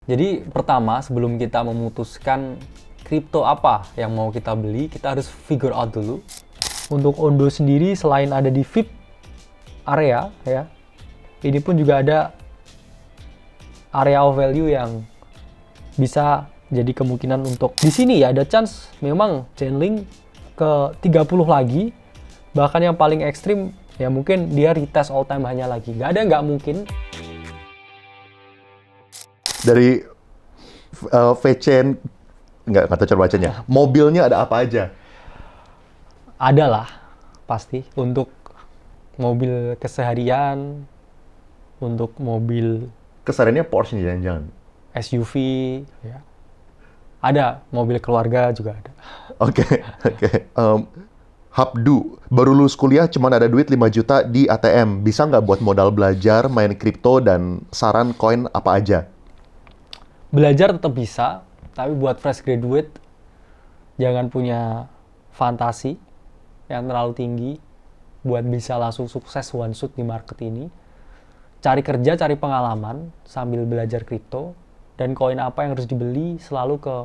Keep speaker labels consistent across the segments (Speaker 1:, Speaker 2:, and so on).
Speaker 1: Jadi pertama sebelum kita memutuskan kripto apa yang mau kita beli, kita harus figure out dulu. Untuk Ondo sendiri selain ada di VIP area ya, ini pun juga ada area of value yang bisa jadi kemungkinan untuk di sini ya ada chance memang Chainlink ke 30 lagi, bahkan yang paling ekstrim ya mungkin dia retest all time hanya lagi. Nggak mungkin.
Speaker 2: Dari VCN, nggak tahu cara bacanya, mobilnya ada apa aja?
Speaker 1: Ada lah, pasti. Untuk mobil keseharian, untuk mobil
Speaker 2: Kesehariannya Porsche jangan-jangan.
Speaker 1: SUV, ya. Ada, mobil keluarga juga ada.
Speaker 2: Oke. Habdu, baru lulus kuliah cuman ada duit 5 juta di ATM. Bisa nggak buat modal belajar, main kripto, dan saran koin apa aja?
Speaker 1: Belajar tetap bisa, tapi buat fresh graduate, jangan punya fantasi yang terlalu tinggi buat bisa langsung sukses one shot di market ini. Cari kerja, cari pengalaman sambil belajar kripto, dan koin apa yang harus dibeli selalu ke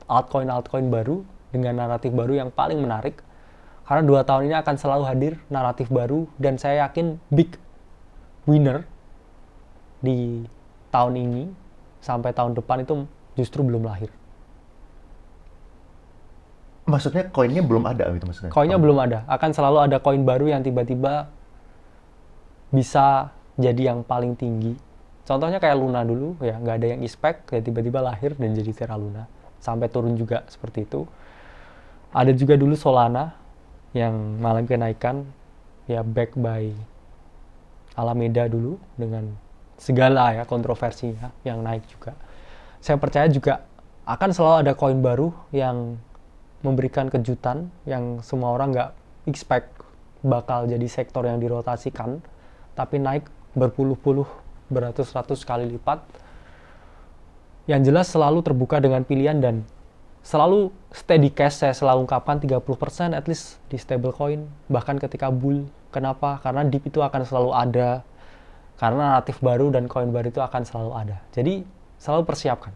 Speaker 1: altcoin baru dengan naratif baru yang paling menarik. Karena 2 tahun ini akan selalu hadir naratif baru, dan saya yakin big winner di tahun ini sampai tahun depan itu justru belum lahir.
Speaker 2: Maksudnya koinnya belum ada gitu maksudnya?
Speaker 1: Koinnya belum ada, akan selalu ada koin baru yang tiba-tiba bisa jadi yang paling tinggi. Contohnya kayak Luna dulu, ya nggak ada yang expect, ya tiba-tiba lahir dan jadi Terra Luna. Sampai turun juga seperti itu. Ada juga dulu Solana yang malam kenaikan, ya back by Alameda dulu dengan segala ya kontroversinya yang naik juga. Saya percaya juga akan selalu ada koin baru yang memberikan kejutan yang semua orang nggak expect bakal jadi sektor yang dirotasikan, tapi naik berpuluh-puluh, beratus-ratus kali lipat. Yang jelas selalu terbuka dengan pilihan dan selalu steady cash. Saya selalu ungkapkan 30% at least di stablecoin, bahkan ketika bull. Kenapa? Karena dip itu akan selalu ada, karena naratif baru dan koin baru itu akan selalu ada. Jadi selalu persiapkan.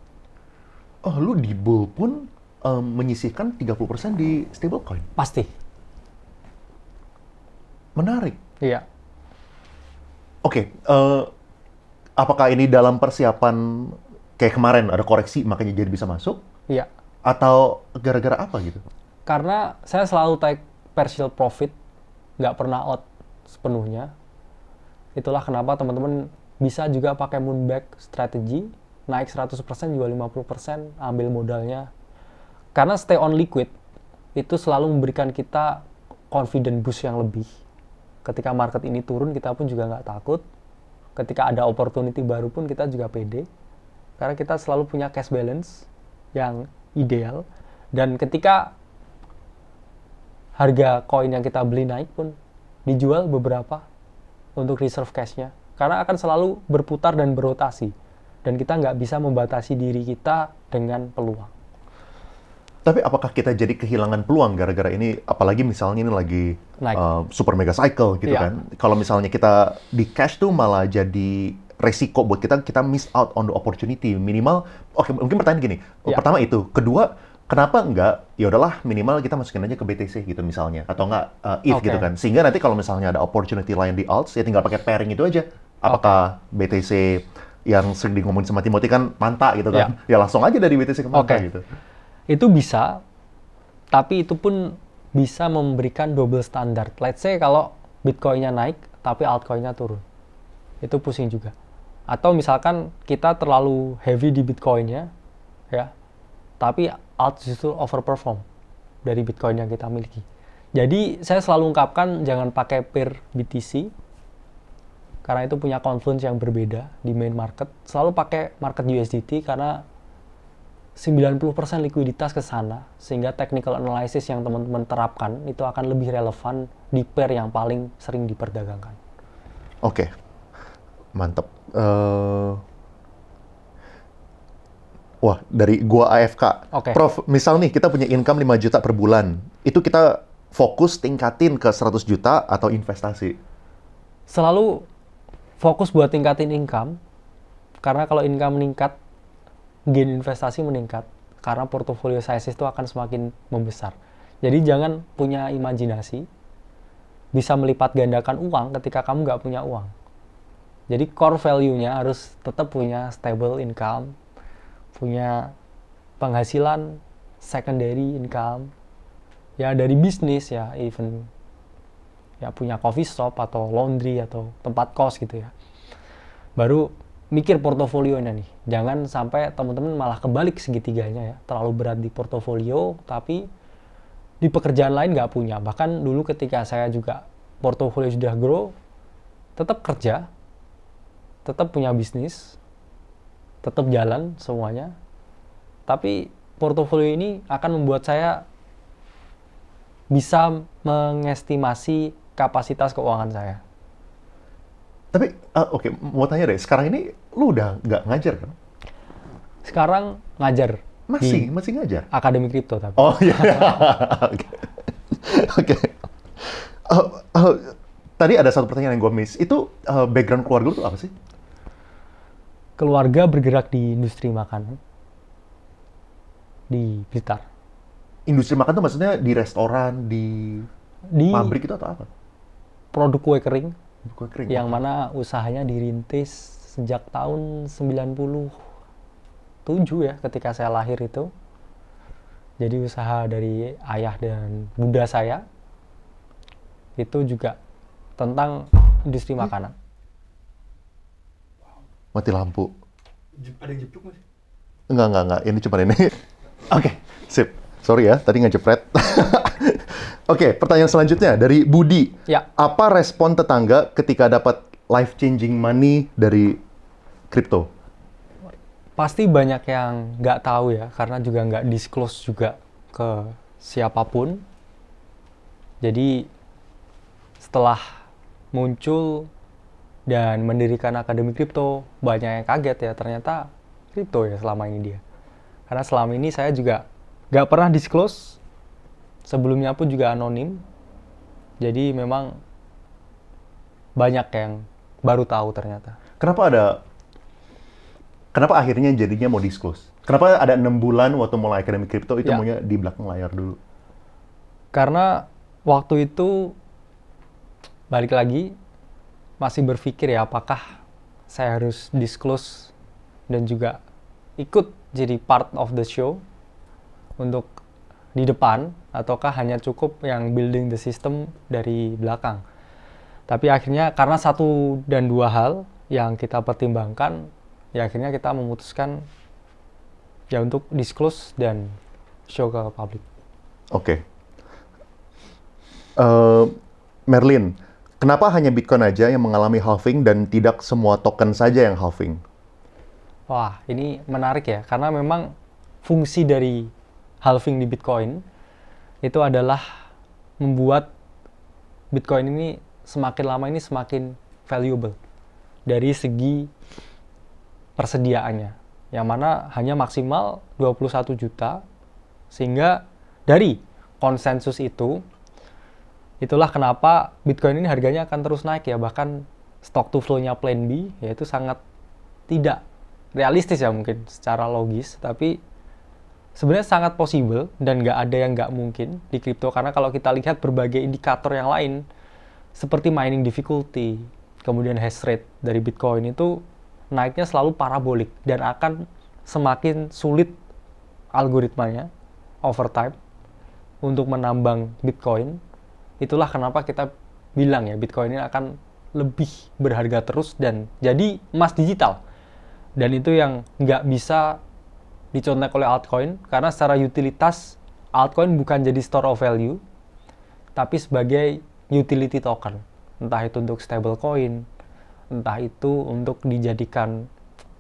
Speaker 2: Oh, lu di bull pun menyisihkan 30% di stablecoin?
Speaker 1: Pasti.
Speaker 2: Menarik.
Speaker 1: Iya.
Speaker 2: Oke, apakah ini dalam persiapan kayak kemarin ada koreksi makanya jadi bisa masuk?
Speaker 1: Iya.
Speaker 2: Atau gara-gara apa gitu?
Speaker 1: Karena saya selalu take partial profit, nggak pernah out sepenuhnya. Itulah kenapa teman-teman bisa juga pakai Moonback strategy, naik 100% juga 50%, ambil modalnya. Karena stay on liquid, itu selalu memberikan kita confident boost yang lebih. Ketika market ini turun, kita pun juga nggak takut. Ketika ada opportunity baru pun kita juga pede. Karena kita selalu punya cash balance yang ideal. Dan ketika harga koin yang kita beli naik pun, dijual beberapa untuk reserve cash-nya. Karena akan selalu berputar dan berotasi. Dan kita nggak bisa membatasi diri kita dengan peluang.
Speaker 2: Tapi apakah kita jadi kehilangan peluang gara-gara ini, apalagi misalnya ini lagi super mega cycle gitu kan. Kalau misalnya kita di cash tuh malah jadi resiko buat kita miss out on the opportunity. Minimal, oke, mungkin pertanyaan gini. Pertama itu, kedua, kenapa enggak, ya udahlah minimal kita masukin aja ke BTC gitu misalnya, atau enggak ETH gitu kan. Sehingga nanti kalau misalnya ada opportunity lain di alts, ya tinggal pakai pairing itu aja. Apakah BTC yang sering ngomongin sama Timothy kan manta gitu kan. Ya langsung aja dari BTC ke manta gitu.
Speaker 1: Itu bisa, tapi itu pun bisa memberikan double standard. Let's say kalau Bitcoin-nya naik, tapi altcoin-nya turun. Itu pusing juga. Atau misalkan kita terlalu heavy di Bitcoin-nya, ya, tapi alt justru overperform dari Bitcoin yang kita miliki. Jadi saya selalu ungkapkan jangan pakai pair BTC, karena itu punya confluence yang berbeda di main market. Selalu pakai market USDT karena 90% likuiditas ke sana, sehingga technical analysis yang teman-teman terapkan itu akan lebih relevan di pair yang paling sering diperdagangkan.
Speaker 2: Oke, mantap. Wah, dari gua AFK. Prof, misal nih kita punya income 5 juta per bulan, itu kita fokus tingkatin ke 100 juta atau investasi?
Speaker 1: Selalu fokus buat tingkatin income, karena kalau income meningkat, gain investasi meningkat karena portofolio size itu akan semakin membesar. Jadi jangan punya imajinasi bisa melipat gandakan uang ketika kamu nggak punya uang. Jadi core value-nya harus tetap punya stable income, punya penghasilan secondary income, ya dari bisnis ya, even ya punya coffee shop atau laundry atau tempat kos gitu ya. Baru mikir portofolionya nih. Jangan sampai teman-teman malah kebalik segitiganya ya, terlalu berat di portofolio tapi di pekerjaan lain nggak punya. Bahkan dulu ketika saya juga portofolio sudah grow, tetap kerja, tetap punya bisnis, tetap jalan semuanya. Tapi portofolio ini akan membuat saya bisa mengestimasi kapasitas keuangan saya.
Speaker 2: Tapi, oke, mau tanya deh, sekarang ini lu udah nggak ngajar kan?
Speaker 1: Sekarang ngajar.
Speaker 2: Masih ngajar?
Speaker 1: Akademi Kripto tapi.
Speaker 2: Oh iya. Oke. Tadi ada satu pertanyaan yang gue miss. Itu background keluarga lu tuh apa sih?
Speaker 1: Keluarga bergerak di industri makanan di Blitar.
Speaker 2: Industri makan tuh maksudnya di restoran, di pabrik itu atau apa?
Speaker 1: Produk kue kering.
Speaker 2: Kue kering.
Speaker 1: Yang mana usahanya dirintis sejak tahun 97 ya, ketika saya lahir itu. Jadi usaha dari ayah dan bunda saya itu juga tentang industri makanan.
Speaker 2: Mati lampu.
Speaker 3: Ada yang jepluk nggak sih?
Speaker 2: Enggak. Ini cuma ini. Oke, sip. Sorry ya, tadi ngejepret. Oke, pertanyaan selanjutnya dari Budi.
Speaker 1: Ya.
Speaker 2: Apa respon tetangga ketika dapat life-changing money dari kripto?
Speaker 1: Pasti banyak yang nggak tahu ya, karena juga nggak disclose juga ke siapapun. Jadi setelah muncul dan mendirikan Akademi Kripto, banyak yang kaget ya, ternyata kripto ya selama ini dia. Karena selama ini saya juga nggak pernah disclose, sebelumnya pun juga anonim. Jadi memang banyak yang baru tahu ternyata.
Speaker 2: Kenapa akhirnya jadinya mau disclose? Kenapa ada 6 bulan waktu mulai Akademi Kripto itu maunya di belakang layar dulu?
Speaker 1: Karena waktu itu balik lagi masih berpikir ya apakah saya harus disclose dan juga ikut jadi part of the show untuk di depan, ataukah hanya cukup yang building the system dari belakang. Tapi akhirnya karena satu dan dua hal yang kita pertimbangkan, ya akhirnya kita memutuskan ya untuk disclose dan show ke publik.
Speaker 2: Oke. Merlin, kenapa hanya Bitcoin aja yang mengalami halving dan tidak semua token saja yang halving?
Speaker 1: Wah, ini menarik ya, karena memang fungsi dari halving di Bitcoin itu adalah membuat Bitcoin ini semakin lama ini semakin valuable dari segi persediaannya, yang mana hanya maksimal 21 juta, sehingga dari konsensus itu, itulah kenapa Bitcoin ini harganya akan terus naik ya, bahkan stock to flow-nya Plan B, yaitu sangat tidak realistis ya mungkin secara logis, tapi sebenarnya sangat possible dan nggak ada yang nggak mungkin di kripto, karena kalau kita lihat berbagai indikator yang lain, seperti mining difficulty, kemudian hash rate dari Bitcoin itu naiknya selalu parabolik dan akan semakin sulit algoritmanya over time untuk menambang Bitcoin. Itulah kenapa kita bilang ya Bitcoin ini akan lebih berharga terus dan jadi emas digital. Dan itu yang nggak bisa dicontek oleh altcoin, karena secara utilitas altcoin bukan jadi store of value, tapi sebagai utility token. Entah itu untuk stable coin, entah itu untuk dijadikan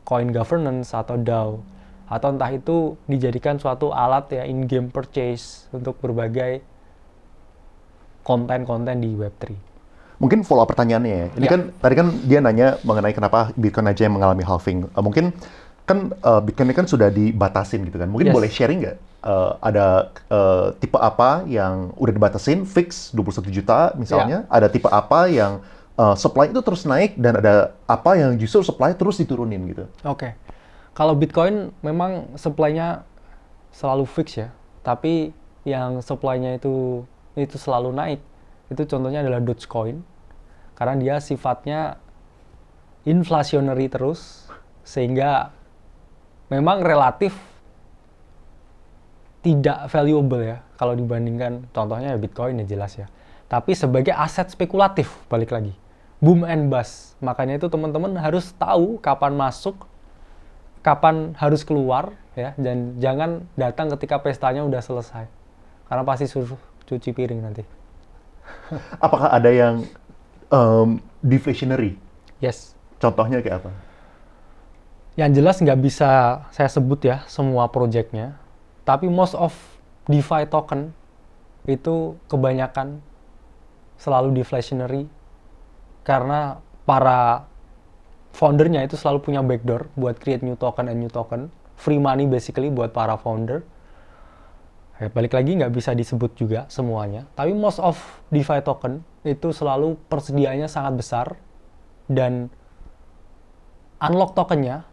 Speaker 1: coin governance atau DAO, atau entah itu dijadikan suatu alat ya in-game purchase untuk berbagai konten-konten di Web3.
Speaker 2: Mungkin follow up pertanyaannya ya. Ini kan tadi kan dia nanya mengenai kenapa Bitcoin aja yang mengalami halving. Mungkin kan Bitcoin ini kan sudah dibatasin gitu kan. Mungkin boleh sharing nggak? Ada tipe apa yang udah dibatasin fix 21 juta misalnya? Ada tipe apa yang supply itu terus naik dan ada apa yang justru supply terus diturunin gitu?
Speaker 1: Oke. Kalau Bitcoin memang supply-nya selalu fix ya, tapi yang supply-nya itu selalu naik. Itu contohnya adalah Dogecoin, karena dia sifatnya inflationary terus, sehingga memang relatif tidak valuable ya kalau dibandingkan contohnya ya Bitcoin ya jelas ya. Tapi sebagai aset spekulatif, balik lagi, boom and bust. Makanya itu teman-teman harus tahu kapan masuk, kapan harus keluar ya, dan jangan datang ketika pestanya udah selesai, karena pasti suruh cuci piring nanti.
Speaker 2: Apakah ada yang deflationary?
Speaker 1: Yes.
Speaker 2: Contohnya kayak apa?
Speaker 1: Yang jelas nggak bisa saya sebut ya semua projectnya, tapi most of DeFi token itu kebanyakan selalu deflationary karena para foundernya itu selalu punya backdoor buat create new token and new token, free money basically buat para founder. Ya, balik lagi nggak bisa disebut juga semuanya, tapi most of DeFi token itu selalu persediaannya sangat besar dan unlock tokennya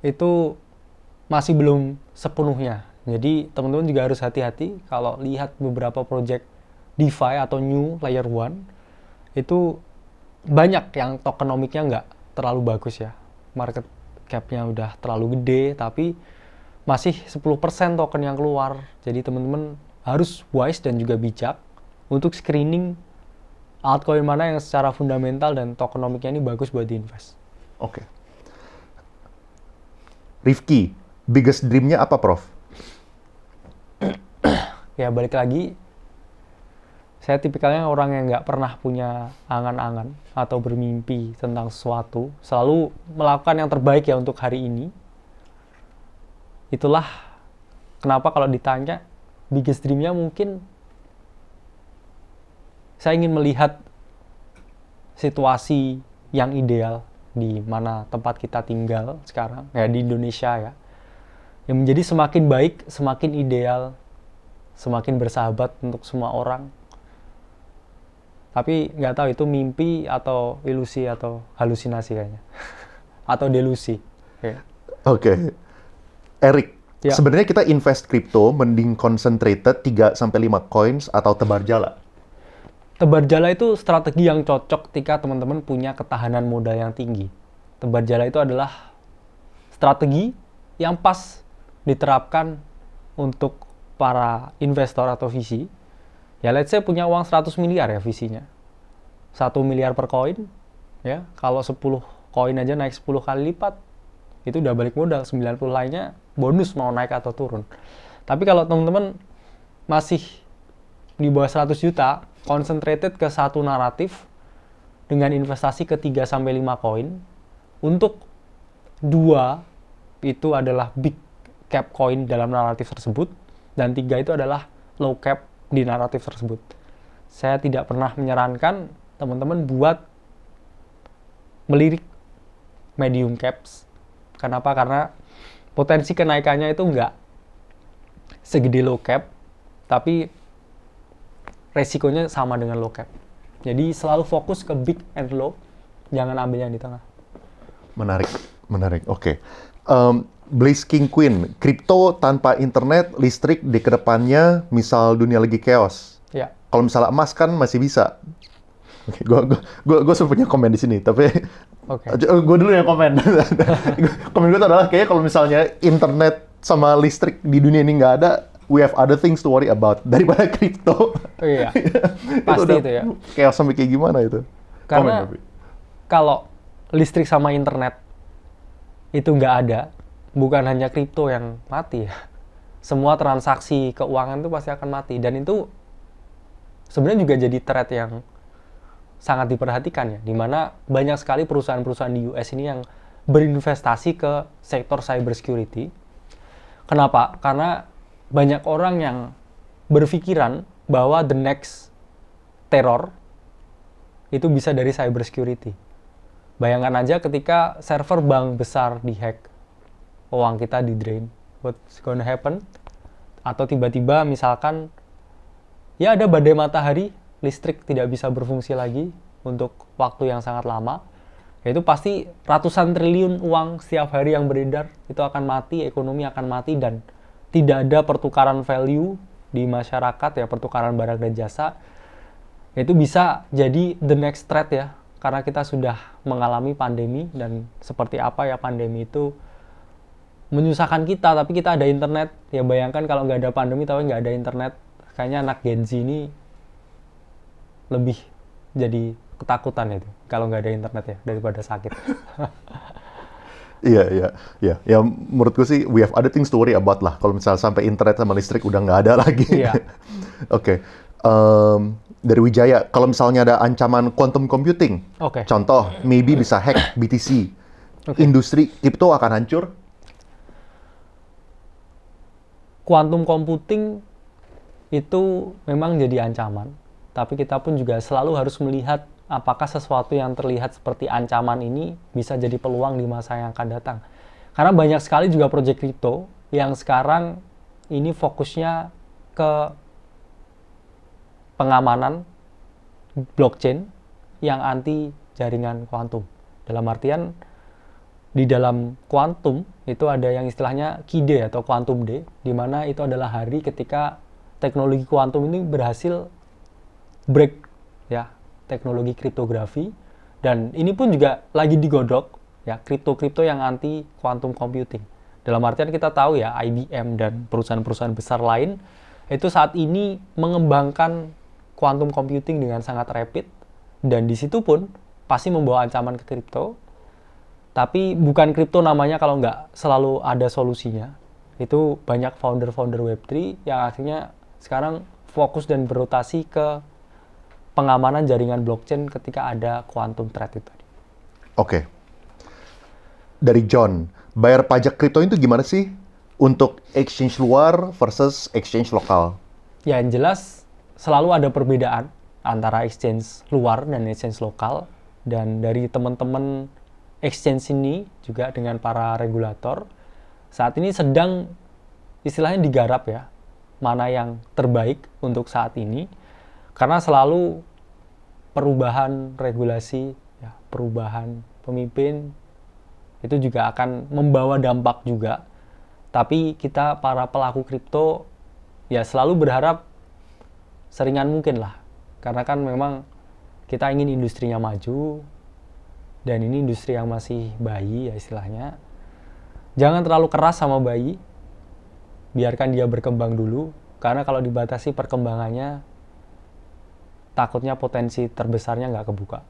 Speaker 1: itu masih belum sepenuhnya. Jadi teman-teman juga harus hati-hati kalau lihat beberapa project DeFi atau new layer 1 itu banyak yang tokenomiknya nggak terlalu bagus ya, market cap-nya udah terlalu gede tapi masih 10% token yang keluar. Jadi teman-teman harus wise dan juga bijak untuk screening altcoin mana yang secara fundamental dan tokenomiknya ini bagus buat diinvest.
Speaker 2: Oke. Rifki, biggest dream-nya apa, Prof?
Speaker 1: Ya balik lagi, saya tipikalnya orang yang nggak pernah punya angan-angan atau bermimpi tentang sesuatu, selalu melakukan yang terbaik ya untuk hari ini. Itulah kenapa kalau ditanya biggest dream-nya mungkin saya ingin melihat situasi yang ideal di mana tempat kita tinggal sekarang, ya di Indonesia ya, yang menjadi semakin baik, semakin ideal, semakin bersahabat untuk semua orang. Tapi nggak tahu itu mimpi atau ilusi atau halusinasi kayaknya. Atau delusi.
Speaker 2: Oke. Eric,
Speaker 1: ya.
Speaker 2: Sebenarnya kita invest crypto mending concentrated 3-5 coins atau tebar jala?
Speaker 1: Tebar jala itu strategi yang cocok ketika teman-teman punya ketahanan modal yang tinggi. Tebar jala itu adalah strategi yang pas diterapkan untuk para investor atau VC. Ya let's say punya uang 100 miliar ya visinya. 1 miliar per koin, ya kalau 10 koin aja naik 10 kali lipat, itu udah balik modal, 90 lainnya bonus mau naik atau turun. Tapi kalau teman-teman masih di bawah 100 juta, concentrated ke satu naratif dengan investasi ke 3-5 koin, untuk 2 itu adalah big cap koin dalam naratif tersebut, dan 3 itu adalah low cap di naratif tersebut. Saya tidak pernah menyarankan teman-teman buat melirik medium caps. Kenapa? Karena potensi kenaikannya itu nggak segede low cap, tapi resikonya sama dengan low cap. Jadi selalu fokus ke big and low, jangan ambil yang di tengah.
Speaker 2: Menarik. Oke. Blaze King Queen, kripto tanpa internet, listrik di kedepannya, misal dunia lagi chaos.
Speaker 1: Ya.
Speaker 2: Kalau misalnya emas kan masih bisa. Oke, gue punya komen di sini, tapi gue dulu yang komen. Komen gue adalah kayaknya kalau misalnya internet sama listrik di dunia ini nggak ada, we have other things to worry about daripada kripto.
Speaker 1: Oh iya, pasti itu ya.
Speaker 2: Chaos sampai kayak gimana itu?
Speaker 1: Karena kalau listrik sama internet itu nggak ada, bukan hanya kripto yang mati ya. Semua transaksi keuangan itu pasti akan mati. Dan itu sebenarnya juga jadi threat yang sangat diperhatikan ya. Dimana banyak sekali perusahaan-perusahaan di US ini yang berinvestasi ke sektor cybersecurity. Kenapa? Karena banyak orang yang berpikiran bahwa the next terror itu bisa dari cybersecurity. Bayangkan aja ketika server bank besar dihack, uang kita di drain, what's gonna happen? Atau tiba-tiba misalkan ya ada badai matahari, listrik tidak bisa berfungsi lagi untuk waktu yang sangat lama, Itu pasti ratusan triliun uang setiap hari yang beredar itu akan mati, ekonomi akan mati, dan tidak ada pertukaran value di masyarakat ya, pertukaran barang dan jasa. Itu bisa jadi the next threat ya, karena kita sudah mengalami pandemi, dan seperti apa ya pandemi itu menyusahkan kita, tapi kita ada internet. Ya bayangkan kalau nggak ada pandemi tapi nggak ada internet, kayaknya anak Gen Z ini lebih jadi ketakutan itu kalau nggak ada internet ya daripada sakit.
Speaker 2: Iya. Ya menurutku sih we have other things to worry about lah. Kalau misalnya sampai internet sama listrik udah nggak ada lagi.
Speaker 1: Iya.
Speaker 2: Oke. Dari Wijaya, kalau misalnya ada ancaman quantum computing, contoh maybe bisa hack BTC, industri kripto akan hancur.
Speaker 1: Quantum computing itu memang jadi ancaman, tapi kita pun juga selalu harus melihat apakah sesuatu yang terlihat seperti ancaman ini bisa jadi peluang di masa yang akan datang. Karena banyak sekali juga proyek kripto yang sekarang ini fokusnya ke pengamanan blockchain yang anti jaringan kuantum. Dalam artian, di dalam kuantum itu ada yang istilahnya Key Day atau Quantum Day, di mana itu adalah hari ketika teknologi kuantum ini berhasil break ya teknologi kriptografi, dan ini pun juga lagi digodok ya kripto-kripto yang anti quantum computing. Dalam artian kita tahu ya IBM dan perusahaan-perusahaan besar lain itu saat ini mengembangkan quantum computing dengan sangat rapid, dan di situ pun pasti membawa ancaman ke kripto. Tapi bukan kripto namanya kalau nggak selalu ada solusinya. Itu banyak founder-founder Web3 yang akhirnya sekarang fokus dan berotasi ke pengamanan jaringan blockchain ketika ada quantum threat itu tadi.
Speaker 2: Oke. Dari John, bayar pajak kripto itu gimana sih untuk exchange luar versus exchange lokal?
Speaker 1: Ya, yang jelas selalu ada perbedaan antara exchange luar dan exchange lokal, dan dari teman-teman exchange ini juga dengan para regulator saat ini sedang istilahnya digarap ya, mana yang terbaik untuk saat ini. Karena selalu perubahan regulasi, ya, perubahan pemimpin, itu juga akan membawa dampak juga. Tapi kita para pelaku kripto, ya selalu berharap seringan mungkin lah. Karena kan memang kita ingin industrinya maju, dan ini industri yang masih bayi ya istilahnya. Jangan terlalu keras sama bayi, biarkan dia berkembang dulu. Karena kalau dibatasi perkembangannya, takutnya potensi terbesarnya nggak kebuka.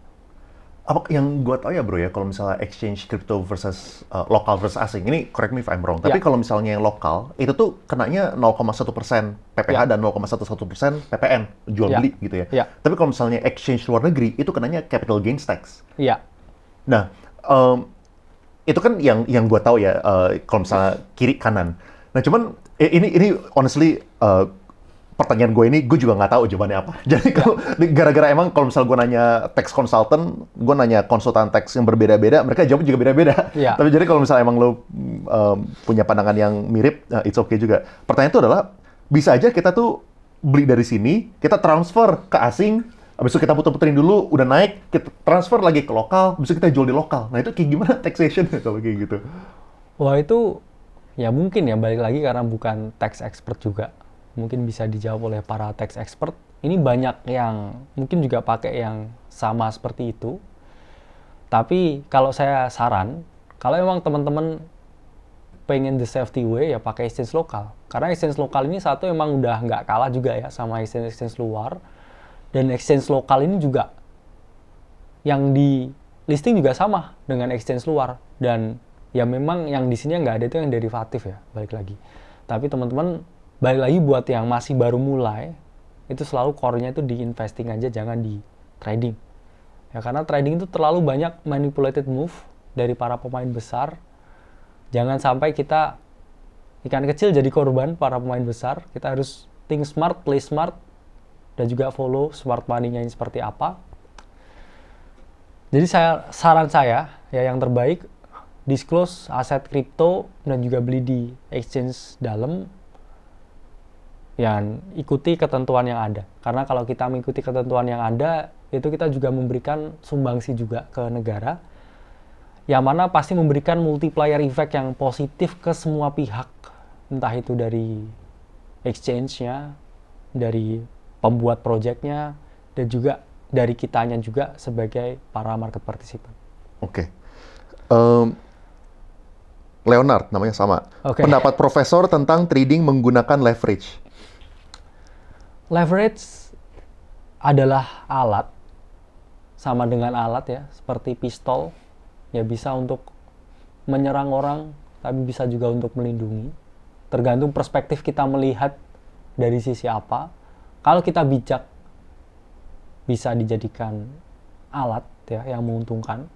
Speaker 2: Apa yang gue tau ya bro ya, kalau misalnya exchange crypto versus lokal versus asing, ini correct me if I'm wrong, tapi kalau misalnya yang lokal, itu tuh kenanya 0,1% PPh dan 0,11% PPN, jual beli gitu ya. Tapi kalau misalnya exchange luar negeri, itu kenanya capital gains tax. Nah, itu kan yang gue tahu ya, kalau misalnya kiri kanan. Nah cuman, ini honestly, pertanyaan gue ini, gue juga nggak tahu jawabannya apa. Jadi kalau gara-gara emang kalau misal gue nanya tax consultant, gue nanya konsultan tax yang berbeda-beda, mereka jawab juga beda-beda. Tapi jadi kalau misalnya emang lo punya pandangan yang mirip, it's okay juga. Pertanyaan itu adalah, bisa aja kita tuh beli dari sini, kita transfer ke asing, habis itu kita puter-puterin dulu, udah naik, kita transfer lagi ke lokal, habis itu kita jual di lokal. Nah itu kayak gimana taxation kalau kayak gitu?
Speaker 1: Wah itu, ya mungkin ya balik lagi karena bukan tax expert juga. Mungkin bisa dijawab oleh para tax expert. Ini banyak yang mungkin juga pakai yang sama seperti itu. Tapi kalau saya saran, kalau emang teman-teman pengen the safety way, ya pakai exchange lokal. Karena exchange lokal ini satu emang udah nggak kalah juga ya sama exchange luar. Dan exchange lokal ini juga yang di listing juga sama dengan exchange luar. Dan ya memang yang di sini nggak ada itu yang derivatif ya, balik lagi. Tapi teman-teman balik lagi buat yang masih baru mulai, itu selalu core-nya itu di investing aja, jangan di trading. Ya karena trading itu terlalu banyak manipulated move dari para pemain besar. Jangan sampai kita ikan kecil jadi korban para pemain besar. Kita harus think smart, play smart, dan juga follow smart money-nya ini seperti apa. Jadi saran saya ya yang terbaik, disclose aset kripto dan juga beli di exchange dalam. yang ikuti ketentuan yang ada. Karena kalau kita mengikuti ketentuan yang ada, itu kita juga memberikan sumbangsi juga ke negara. yang mana pasti memberikan multiplier effect yang positif ke semua pihak, entah itu dari exchange-nya, dari pembuat project-nya, dan juga dari kitanya juga sebagai para market participant.
Speaker 2: Oke. Leonard, namanya sama.
Speaker 1: Oke.
Speaker 2: Pendapat profesor tentang trading menggunakan leverage.
Speaker 1: Leverage adalah alat, sama dengan alat ya, seperti pistol, ya bisa untuk menyerang orang, tapi bisa juga untuk melindungi. Tergantung perspektif kita melihat dari sisi apa. Kalau kita bijak, bisa dijadikan alat ya yang menguntungkan.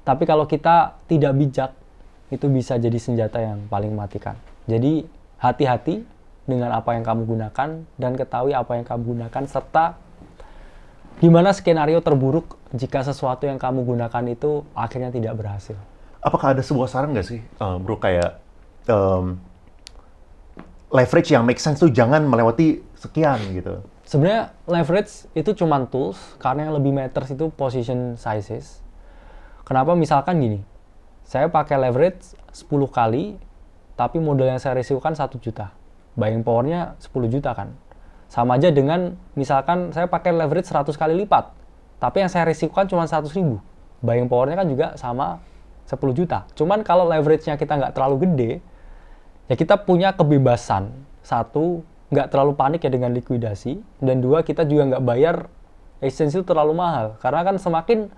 Speaker 1: Tapi kalau kita tidak bijak, itu bisa jadi senjata yang paling mematikan. Jadi hati-hati dengan apa yang kamu gunakan dan ketahui apa yang kamu gunakan, serta gimana skenario terburuk jika sesuatu yang kamu gunakan itu akhirnya tidak berhasil.
Speaker 2: Apakah ada sebuah saran nggak sih, bro, kayak leverage yang make sense tuh jangan melewati sekian gitu?
Speaker 1: Sebenarnya leverage itu cuma tools, karena yang lebih matters itu position sizes. Kenapa? Misalkan gini, saya pakai leverage 10 kali, tapi modal yang saya risikokan 1 juta. Buying power-nya 10 juta kan. Sama aja dengan misalkan saya pakai leverage 100 kali lipat, tapi yang saya risikokan cuma 100.000. Buying power-nya kan juga sama 10 juta. Cuman kalau leverage-nya kita nggak terlalu gede, ya kita punya kebebasan. Satu, nggak terlalu panik ya dengan likuidasi. Dan dua, kita juga nggak bayar exchange itu terlalu mahal. Karena kan semakin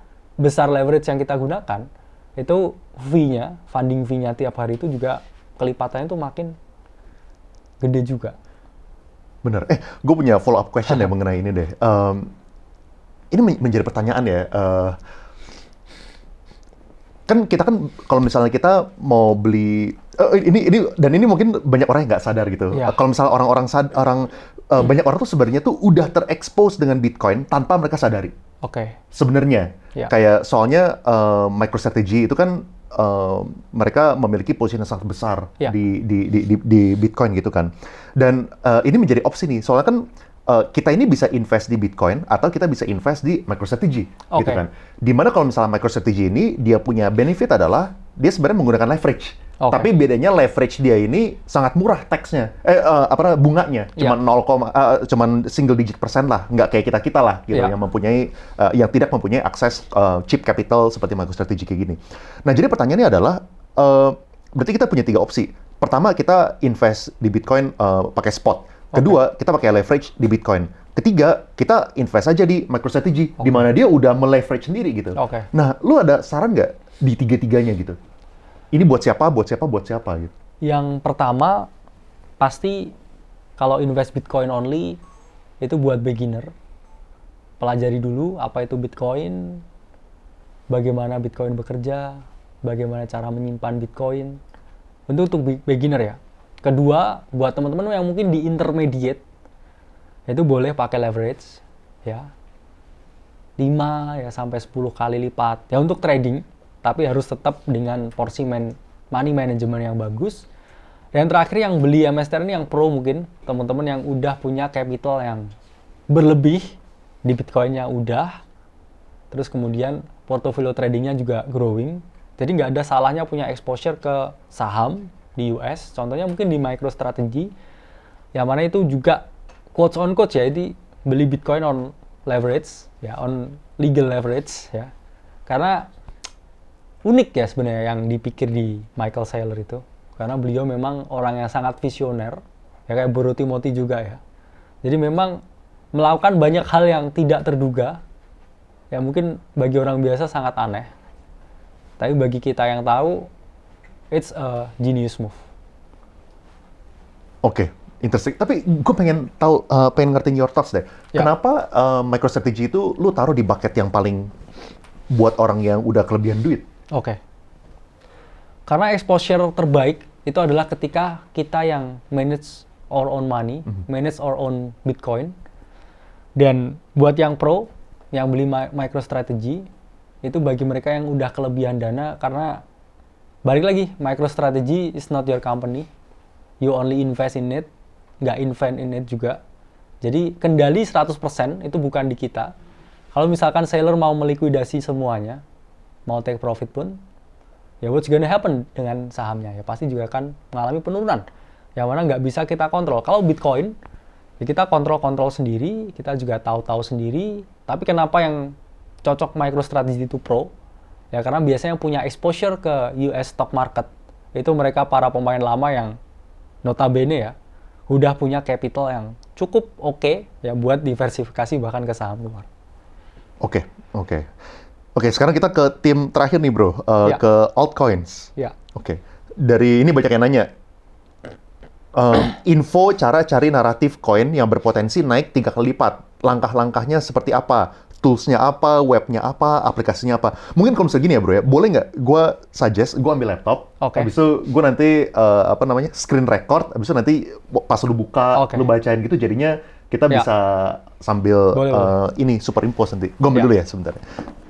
Speaker 1: besar leverage yang kita gunakan, itu fee-nya, funding fee-nya tiap hari itu juga kelipatannya itu makin gede juga.
Speaker 2: Bener. Gue punya follow up question ya mengenai ini deh. Ini menjadi pertanyaan ya. Kan kita kalau misalnya kita mau beli ini mungkin banyak orang yang nggak sadar gitu.
Speaker 1: Yeah.
Speaker 2: Kalau misalnya banyak orang tuh sebenarnya tuh udah terekspos dengan Bitcoin tanpa mereka sadari.
Speaker 1: Oke.
Speaker 2: Sebenarnya kayak soalnya MicroStrategy itu kan mereka memiliki posisi yang sangat besar di Bitcoin gitu kan. Dan ini menjadi opsi nih. Soalnya kan kita ini bisa invest di Bitcoin atau kita bisa invest di MicroStrategy gitu kan. Dimana kalau misalnya MicroStrategy ini dia punya benefit adalah dia sebenarnya menggunakan leverage. Tapi bedanya leverage dia ini sangat murah tax-nya, bunganya cuman single digit persen lah, nggak kayak kita lah gitu yang tidak mempunyai akses cheap capital seperti MicroStrategy kayak gini. Nah jadi pertanyaannya adalah berarti kita punya 3 opsi. Pertama kita invest di Bitcoin pakai spot. Kedua kita pakai leverage di Bitcoin. Ketiga kita invest aja di MicroStrategy di mana dia udah meleverage sendiri gitu. Nah lu ada saran nggak di 3-tiganya gitu? Ini buat siapa gitu.
Speaker 1: Yang pertama, pasti kalau invest Bitcoin only, itu buat beginner. Pelajari dulu apa itu Bitcoin, bagaimana Bitcoin bekerja, bagaimana cara menyimpan Bitcoin. Tentu untuk beginner ya. Kedua, buat teman-teman yang mungkin di intermediate, itu boleh pakai leverage, ya. 5 ya sampai 10 kali lipat. Ya untuk trading, tapi harus tetap dengan porsi money management yang bagus. Dan terakhir yang beli MSTR ini yang pro mungkin, teman-teman yang udah punya capital yang berlebih di Bitcoin-nya udah, terus kemudian portofolio tradingnya juga growing. Jadi nggak ada salahnya punya exposure ke saham di US, contohnya mungkin di MicroStrategy, yang mana itu juga quotes on quotes ya, jadi beli Bitcoin on leverage, ya on legal leverage ya, karena unik ya sebenarnya yang dipikir di Michael Saylor itu, karena beliau memang orang yang sangat visioner, ya kayak Bodo Timothy juga ya. Jadi memang melakukan banyak hal yang tidak terduga, ya mungkin bagi orang biasa sangat aneh, tapi bagi kita yang tahu, it's a genius move.
Speaker 2: Oke, interesting. Tapi gue pengen tahu, pengen ngertiin your thoughts deh. Kenapa MicroStrategy itu lu taruh di bucket yang paling buat orang yang udah kelebihan duit?
Speaker 1: Karena exposure terbaik itu adalah ketika kita yang manage our own money, manage our own Bitcoin. Dan buat yang pro, yang beli MicroStrategy, itu bagi mereka yang udah kelebihan dana, karena balik lagi, MicroStrategy is not your company. You only invest in it, nggak invest in it juga. Jadi kendali 100% itu bukan di kita. Kalau misalkan seller mau melikuidasi semuanya, mau take profit pun, ya what's gonna happen dengan sahamnya? Ya pasti juga akan mengalami penurunan. Yang mana nggak bisa kita kontrol. Kalau Bitcoin, ya kita kontrol sendiri, kita juga tahu sendiri. Tapi kenapa yang cocok MicroStrategy itu Pro? Ya karena biasanya punya exposure ke US stock market. Itu mereka para pemain lama yang notabene ya, udah punya capital yang cukup oke ya buat diversifikasi bahkan ke saham luar.
Speaker 2: Oke. Sekarang kita ke tim terakhir nih bro,
Speaker 1: Ya.
Speaker 2: ke altcoins.
Speaker 1: Ya.
Speaker 2: Oke. Dari ini banyak yang nanya. Info cara cari naratif koin yang berpotensi naik 3 kali lipat. Langkah-langkahnya seperti apa? Tools-nya apa? Webnya apa? Aplikasinya apa? Mungkin kalau misalnya gini ya bro ya, boleh nggak gue suggest, gue ambil laptop,
Speaker 1: Oke.
Speaker 2: habis itu gue nanti, screen record, habis itu nanti pas lu buka,
Speaker 1: Oke.
Speaker 2: lu bacain gitu, jadinya kita
Speaker 1: Ya.
Speaker 2: bisa sambil
Speaker 1: Boleh.
Speaker 2: ini superimpose nanti. Gue ambil
Speaker 1: Ya.
Speaker 2: dulu ya sebentar.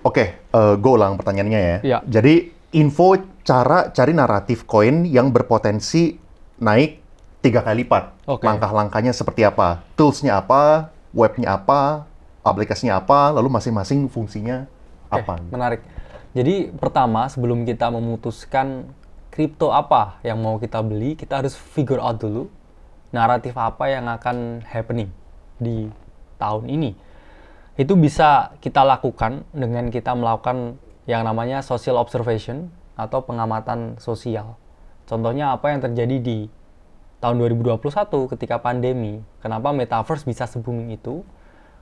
Speaker 2: Oke, gue ulang pertanyaannya ya.
Speaker 1: Ya.
Speaker 2: Jadi info cara cari naratif koin yang berpotensi naik 3 kali lipat.
Speaker 1: Oke.
Speaker 2: Langkah-langkahnya seperti apa? Tools-nya apa? Webnya apa? Aplikasinya apa? Lalu masing-masing fungsinya
Speaker 1: Oke,
Speaker 2: apa?
Speaker 1: menarik. Jadi pertama sebelum kita memutuskan kripto apa yang mau kita beli, kita harus figure out dulu naratif apa yang akan happening di tahun ini. Itu bisa kita lakukan dengan kita melakukan yang namanya social observation atau pengamatan sosial. Contohnya apa yang terjadi di tahun 2021 ketika pandemi. Kenapa metaverse bisa se-booming itu?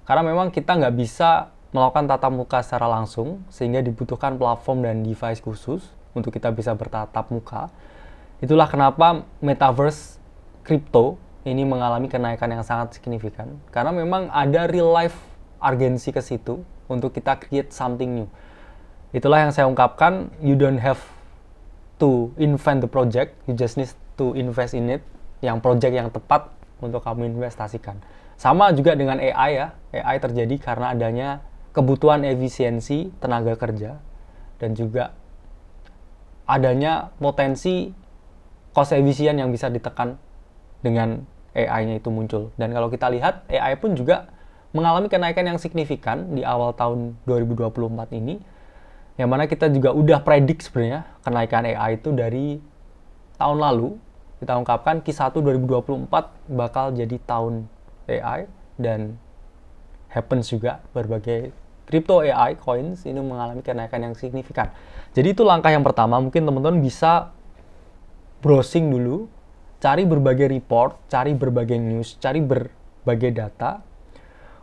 Speaker 1: Karena memang kita nggak bisa melakukan tatap muka secara langsung, sehingga dibutuhkan platform dan device khusus untuk kita bisa bertatap muka. Itulah kenapa metaverse crypto ini mengalami kenaikan yang sangat signifikan. Karena memang ada real life urgensi ke situ untuk kita create something new. Itulah yang saya ungkapkan, you don't have to invent the project, you just need to invest in it, yang project yang tepat untuk kamu investasikan. Sama juga dengan AI ya, AI terjadi karena adanya kebutuhan efisiensi tenaga kerja dan juga adanya potensi cost efisien yang bisa ditekan dengan AI-nya itu muncul. Dan kalau kita lihat, AI pun juga mengalami kenaikan yang signifikan di awal tahun 2024 ini, yang mana kita juga udah predik sebenarnya kenaikan AI itu dari tahun lalu. Kita ungkapkan Q1 2024 bakal jadi tahun AI, dan happens juga berbagai crypto AI coins ini mengalami kenaikan yang signifikan. Jadi itu langkah yang pertama, mungkin teman-teman bisa browsing dulu, cari berbagai report, cari berbagai news, cari berbagai data,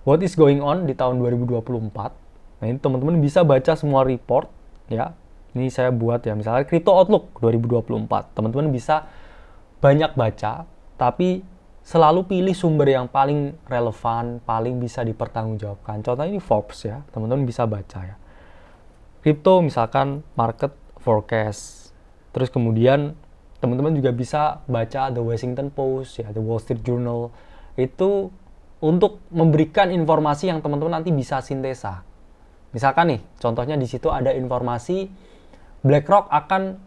Speaker 1: what is going on di tahun 2024. Nah ini teman-teman bisa baca semua report ya. Ini saya buat ya, misalnya Crypto Outlook 2024. Teman-teman bisa banyak baca, tapi selalu pilih sumber yang paling relevan, paling bisa dipertanggungjawabkan. Contohnya ini Forbes ya, teman-teman bisa baca ya. Crypto misalkan market forecast. Terus kemudian teman-teman juga bisa baca The Washington Post ya, The Wall Street Journal. Itu untuk memberikan informasi yang teman-teman nanti bisa sintesa. Misalkan nih, contohnya di situ ada informasi BlackRock akan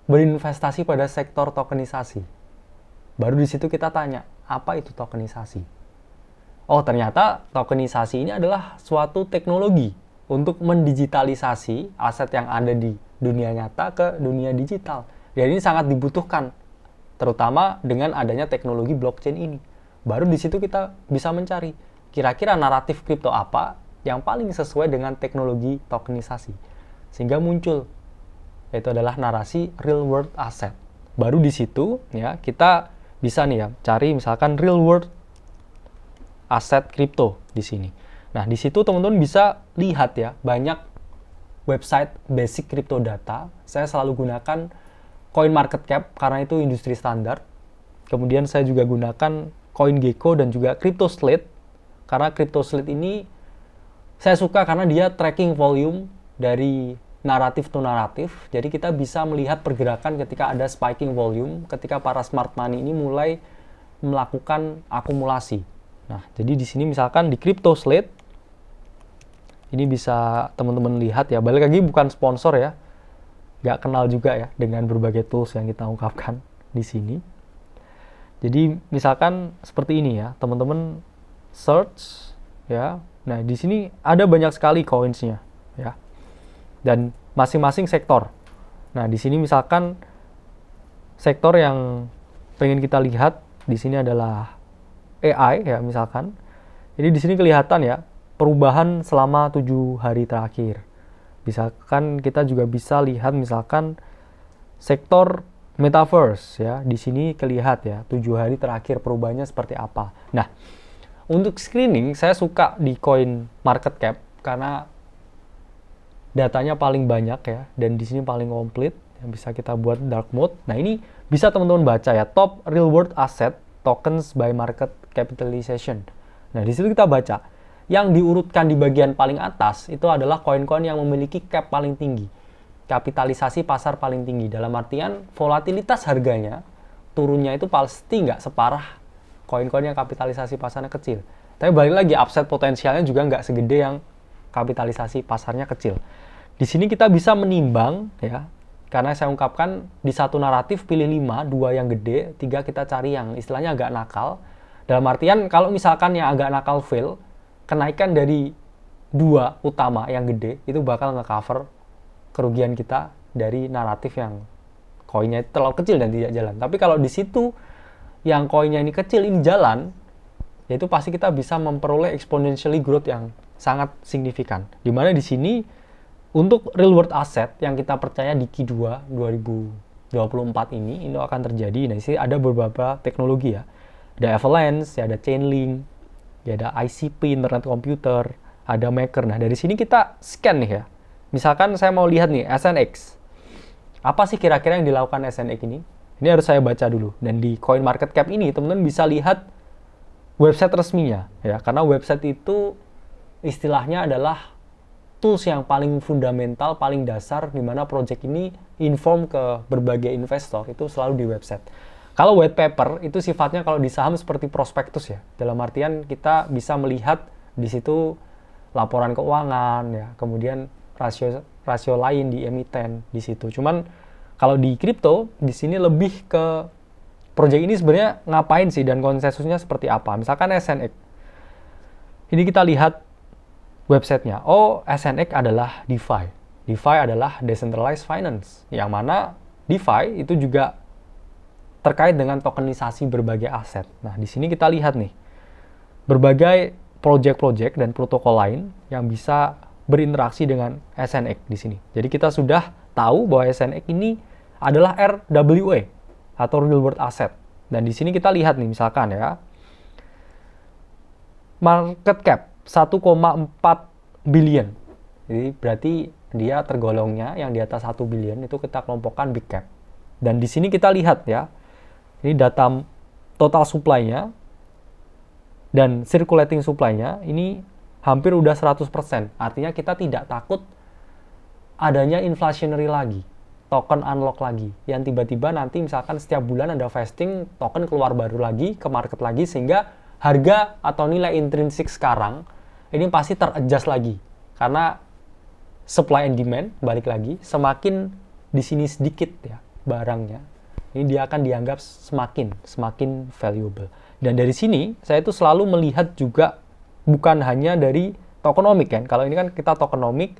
Speaker 1: berinvestasi pada sektor tokenisasi. Baru di situ kita tanya, apa itu tokenisasi? Oh, ternyata tokenisasi ini adalah suatu teknologi untuk mendigitalisasi aset yang ada di dunia nyata ke dunia digital. Dan ini sangat dibutuhkan, terutama dengan adanya teknologi blockchain ini. Baru di situ kita bisa mencari, kira-kira naratif kripto apa yang paling sesuai dengan teknologi tokenisasi. Sehingga muncul, yaitu adalah narasi real world asset. Baru di situ ya kita bisa nih ya cari misalkan real world asset kripto di sini. Nah, di situ teman-teman bisa lihat ya banyak website basic crypto data. Saya selalu gunakan CoinMarketCap karena itu industri standar. Kemudian saya juga gunakan CoinGecko dan juga CryptoSlate. Karena CryptoSlate ini saya suka karena dia tracking volume dari naratif to naratif. Jadi kita bisa melihat pergerakan ketika ada spiking volume, ketika para smart money ini mulai melakukan akumulasi. Nah, jadi di sini misalkan di CryptoSlate ini bisa teman-teman lihat ya. Balik lagi bukan sponsor ya. Nggak kenal juga ya dengan berbagai tools yang kita ungkapkan di sini. Jadi misalkan seperti ini ya, teman-teman search ya. Nah, di sini ada banyak sekali coins-nya ya. Dan masing-masing sektor. Nah, di sini misalkan sektor yang pengen kita lihat di sini adalah AI ya misalkan. Jadi di sini kelihatan ya perubahan selama 7 hari terakhir. Misalkan kita juga bisa lihat misalkan sektor metaverse ya. Di sini kelihatan ya 7 hari terakhir perubahannya seperti apa. Nah, untuk screening saya suka di coin market cap karena datanya paling banyak ya dan di sini paling komplit yang bisa kita buat dark mode. Nah, ini bisa teman-teman baca ya top real world asset tokens by market capitalization. Nah, di situ kita baca yang diurutkan di bagian paling atas itu adalah koin-koin yang memiliki cap paling tinggi, kapitalisasi pasar paling tinggi. Dalam artian volatilitas harganya turunnya itu pasti nggak separah koin-koin yang kapitalisasi pasarnya kecil. Tapi balik lagi upside potensialnya juga nggak segede yang kapitalisasi pasarnya kecil. Di sini kita bisa menimbang ya, karena saya ungkapkan di satu naratif pilih 5, 2 yang gede, 3 kita cari yang istilahnya agak nakal. Dalam artian kalau misalkan yang agak nakal fail, kenaikan dari 2 utama yang gede itu bakal nge-cover kerugian kita dari naratif yang koinnya terlalu kecil dan tidak jalan. Tapi kalau di situ yang koinnya ini kecil ini jalan, yaitu pasti kita bisa memperoleh exponentially growth yang sangat signifikan. Dimana di sini untuk real world asset yang kita percaya di Q2 2024 ini akan terjadi. Nah, di sini ada beberapa teknologi ya. Ada Avalanche, ya ada Chainlink, ya ada ICP, Internet Computer, ada Maker. Nah, dari sini kita scan nih ya. Misalkan saya mau lihat nih SNX. Apa sih kira-kira yang dilakukan SNX ini? Ini harus saya baca dulu. Dan di Coin Market Cap ini teman-teman bisa lihat website resminya ya. Karena website itu istilahnya adalah tools yang paling fundamental, paling dasar di mana project ini inform ke berbagai investor itu selalu di website. Kalau white paper itu sifatnya kalau di saham seperti prospektus ya. Dalam artian kita bisa melihat di situ laporan keuangan ya, kemudian rasio lain di emiten di situ. Cuman kalau di kripto di sini lebih ke project ini sebenarnya ngapain sih dan konsensusnya seperti apa. Misalkan SNX. Ini kita lihat websitenya. Oh, SNX adalah DeFi. DeFi adalah Decentralized Finance. Yang mana DeFi itu juga terkait dengan tokenisasi berbagai aset. Nah, di sini kita lihat nih, berbagai project-project dan protokol lain yang bisa berinteraksi dengan SNX di sini. Jadi kita sudah tahu bahwa SNX ini adalah RWA atau Real World Asset. Dan di sini kita lihat nih, misalkan ya, market cap 1,4 billion. Jadi berarti dia tergolongnya yang di atas 1 billion itu kita kelompokkan big cap. Dan di sini kita lihat ya, ini data total supply-nya dan circulating supply-nya ini hampir udah 100%. Artinya kita tidak takut adanya inflationary lagi, token unlock lagi, yang tiba-tiba nanti misalkan setiap bulan ada vesting, token keluar baru lagi ke market lagi, sehingga harga atau nilai intrinsik sekarang ini pasti ter-adjust lagi. Karena supply and demand, balik lagi, semakin di sini sedikit ya barangnya, ini dia akan dianggap semakin valuable. Dan dari sini, saya itu selalu melihat juga bukan hanya dari tokenomic kan. Kalau ini kan kita tokenomic,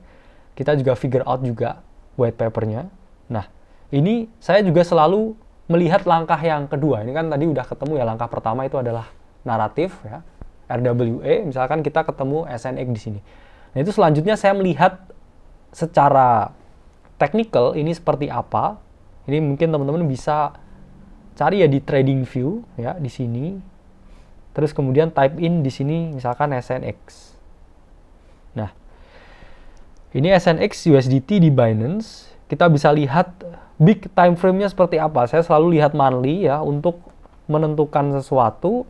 Speaker 1: kita juga figure out juga white paper-nya. Nah, ini saya juga selalu melihat langkah yang kedua. Ini kan tadi udah ketemu ya, langkah pertama itu adalah naratif ya, RWA, misalkan kita ketemu SNX di sini. Nah, itu selanjutnya saya melihat secara technical ini seperti apa. Ini mungkin teman-teman bisa cari ya di trading view ya di sini. Terus kemudian type in di sini misalkan SNX. Nah, ini SNX USDT di Binance. Kita bisa lihat big time frame-nya seperti apa. Saya selalu lihat monthly ya untuk menentukan sesuatu.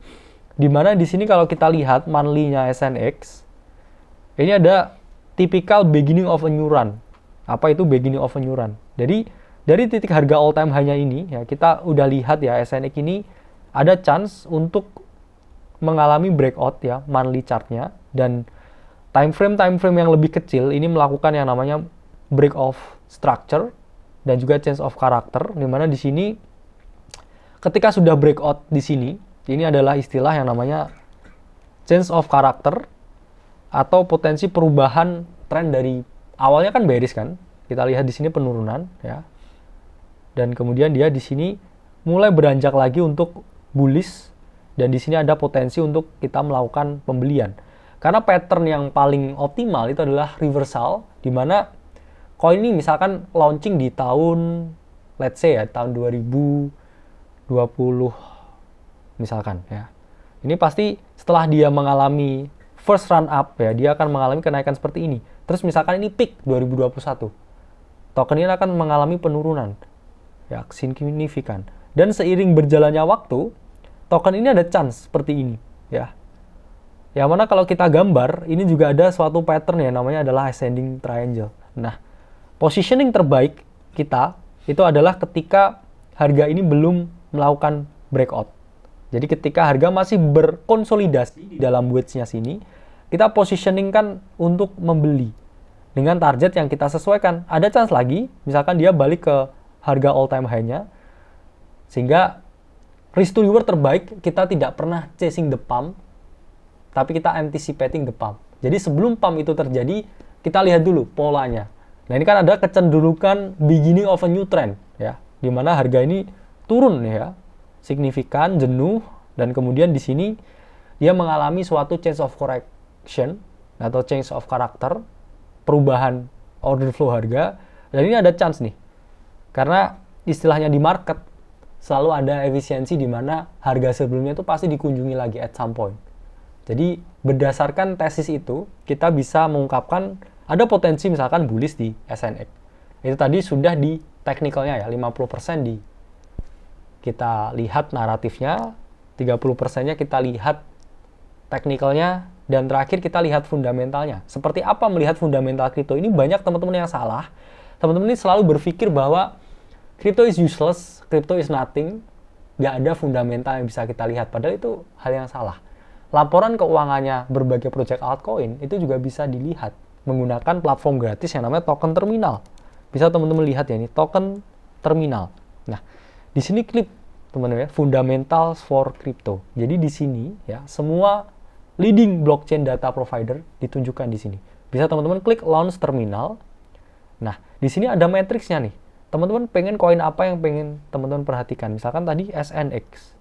Speaker 1: Di mana di sini kalau kita lihat monthly-nya SNX, ini ada typical beginning of a new run. Apa itu beginning of a new run? Jadi dari titik harga all time high-nya ini ya kita udah lihat ya SNX ini ada chance untuk mengalami breakout ya monthly chart-nya, dan time frame yang lebih kecil ini melakukan yang namanya break of structure dan juga change of character, di mana di sini ketika sudah breakout di sini ini adalah istilah yang namanya change of character atau potensi perubahan tren dari awalnya kan bearish kan. Kita lihat di sini penurunan ya. dan kemudian dia di sini mulai beranjak lagi untuk bullish, dan di sini ada potensi untuk kita melakukan pembelian. Karena pattern yang paling optimal itu adalah reversal, di mana koin ini misalkan launching di tahun, let's say ya, tahun 2020 misalkan ya. Ini pasti setelah dia mengalami first run up ya, dia akan mengalami kenaikan seperti ini. Terus misalkan ini peak 2021. Token ini akan mengalami penurunan ya, signifikan. Dan seiring berjalannya waktu, token ini ada chance seperti ini ya. Yang mana kalau kita gambar, ini juga ada suatu pattern ya, namanya adalah ascending triangle. Nah, positioning terbaik kita itu adalah ketika harga ini belum melakukan breakout. Jadi ketika harga masih berkonsolidasi di dalam wedge-nya sini, kita positioning-kan untuk membeli dengan target yang kita sesuaikan. Ada chance lagi, misalkan dia balik ke harga all time high-nya, sehingga risk to reward terbaik kita tidak pernah chasing the pump, tapi kita anticipating the pump. Jadi sebelum pump itu terjadi, kita lihat dulu polanya. Nah, ini kan ada kecenderungan beginning of a new trend ya, di mana harga ini turun ya, signifikan, jenuh, dan kemudian di sini dia mengalami suatu change of correction atau change of character, perubahan order flow harga. Dan ini ada chance nih, karena istilahnya di market selalu ada efisiensi di mana harga sebelumnya itu pasti dikunjungi lagi at some point. Jadi berdasarkan tesis itu, kita bisa mengungkapkan ada potensi misalkan bullish di SNX. Itu tadi sudah di technicalnya ya, 50% di kita lihat naratifnya, 30%-nya kita lihat technicalnya, dan terakhir kita lihat fundamentalnya. Seperti apa melihat fundamental kripto? Ini banyak teman-teman yang salah. Teman-teman ini selalu berpikir bahwa crypto is useless, crypto is nothing, nggak ada fundamental yang bisa kita lihat. Padahal itu hal yang salah. Laporan keuangannya berbagai project altcoin itu juga bisa dilihat menggunakan platform gratis yang namanya token terminal. Bisa teman-teman lihat ya, ini token terminal. Nah, di sini klik teman-teman ya, fundamentals for crypto. Jadi di sini ya, semua leading blockchain data provider ditunjukkan di sini. Bisa teman-teman klik launch terminal. Nah, di sini ada matriksnya nih. Teman-teman pengen koin apa yang pengen teman-teman perhatikan? Misalkan tadi SNX.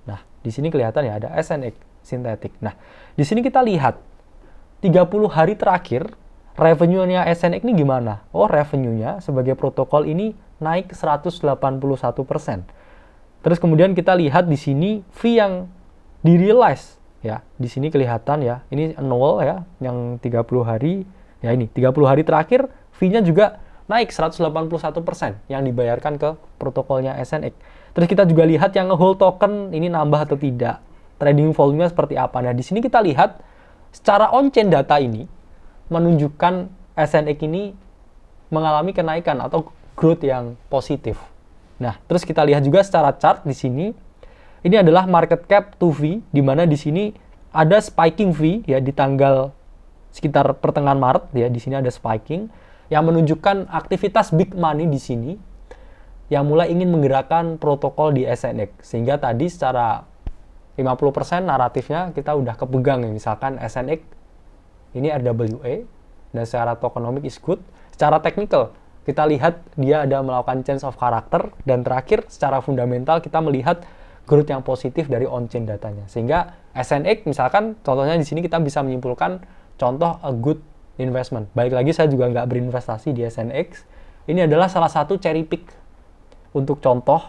Speaker 1: Nah, di sini kelihatan ya, ada SNX sintetik. Nah, di sini kita lihat 30 hari terakhir revenue-nya SNX ini gimana? Oh, revenue-nya sebagai protokol ini naik 181%. Terus kemudian kita lihat di sini fee yang di-realize ya. Di sini kelihatan ya, ini annual ya, yang 30 hari. Ya ini, 30 hari terakhir fee-nya juga naik 181% yang dibayarkan ke protokolnya SNX. Terus kita juga lihat yang hold token ini nambah atau tidak. Trading volume-nya seperti apa. Nah, di sini kita lihat secara on-chain data ini menunjukkan SNX ini mengalami kenaikan atau growth yang positif. Nah, terus kita lihat juga secara chart di sini. Ini adalah market cap to fee, di mana di sini ada spiking fee ya di tanggal sekitar pertengahan Maret ya. Di sini ada spiking yang menunjukkan aktivitas big money di sini yang mulai ingin menggerakkan protokol di SNX. Sehingga tadi secara 50% naratifnya kita udah kepegang ya. Misalkan SNX ini RWA dan secara tokenomic is good. Secara technical kita lihat dia ada melakukan change of character, dan terakhir secara fundamental kita melihat growth yang positif dari on-chain datanya. Sehingga SNX misalkan contohnya di sini kita bisa menyimpulkan contoh a good investment. Balik lagi, saya juga nggak berinvestasi di SNX. Ini adalah salah satu cherry pick untuk contoh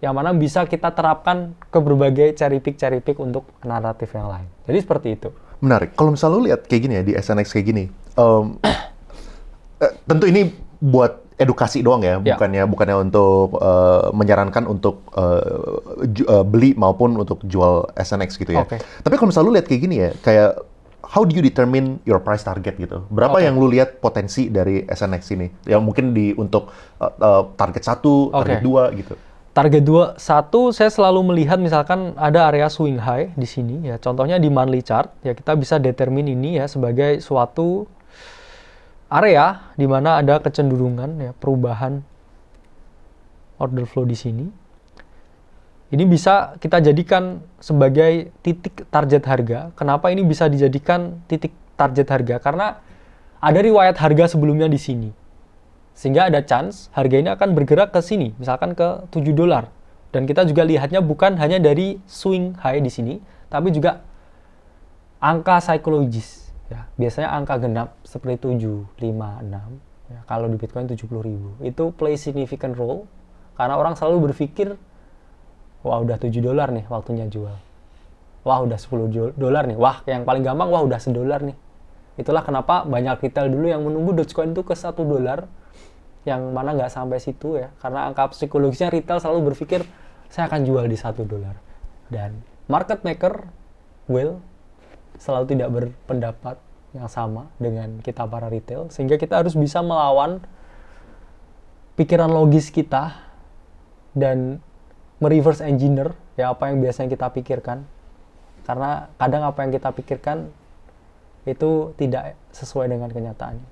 Speaker 1: yang mana bisa kita terapkan ke berbagai cherry pick untuk naratif yang lain. Jadi seperti itu.
Speaker 2: Menarik. Kalau misalnya lu lihat kayak gini ya, di SNX kayak gini, tentu ini buat edukasi doang ya, bukannya untuk menyarankan untuk beli maupun untuk jual SNX gitu ya.
Speaker 1: Okay.
Speaker 2: Tapi kalau misalnya lu lihat kayak gini ya, kayak how do you determine your price target gitu? Berapa yang lu lihat potensi dari SNX ini? Yang mungkin untuk target 1, target 2 gitu.
Speaker 1: Target 1 saya selalu melihat misalkan ada area swing high di sini ya. Contohnya di monthly chart ya, kita bisa determine ini ya sebagai suatu area di mana ada kecenderungan ya perubahan order flow di sini. Ini bisa kita jadikan sebagai titik target harga. Kenapa ini bisa dijadikan titik target harga? Karena ada riwayat harga sebelumnya di sini. Sehingga ada chance harga ini akan bergerak ke sini, misalkan ke $7. Dan kita juga lihatnya bukan hanya dari swing high di sini, tapi juga angka psikologis. Ya, biasanya angka genap seperti 7, 5, 6. Ya, kalau di Bitcoin 70.000. Itu play significant role karena orang selalu berpikir, wah udah $7 nih waktunya jual. Wah udah $10 nih. Wah yang paling gampang, wah udah $1 nih. Itulah kenapa banyak retail dulu yang menunggu Dogecoin itu ke $1, yang mana nggak sampai situ ya, karena angka psikologisnya retail selalu berpikir saya akan jual di $1. Dan market maker will selalu tidak berpendapat yang sama dengan kita para retail, sehingga kita harus bisa melawan pikiran logis kita dan mereverse engineer ya apa yang biasanya kita pikirkan, karena kadang apa yang kita pikirkan itu tidak sesuai dengan kenyataannya.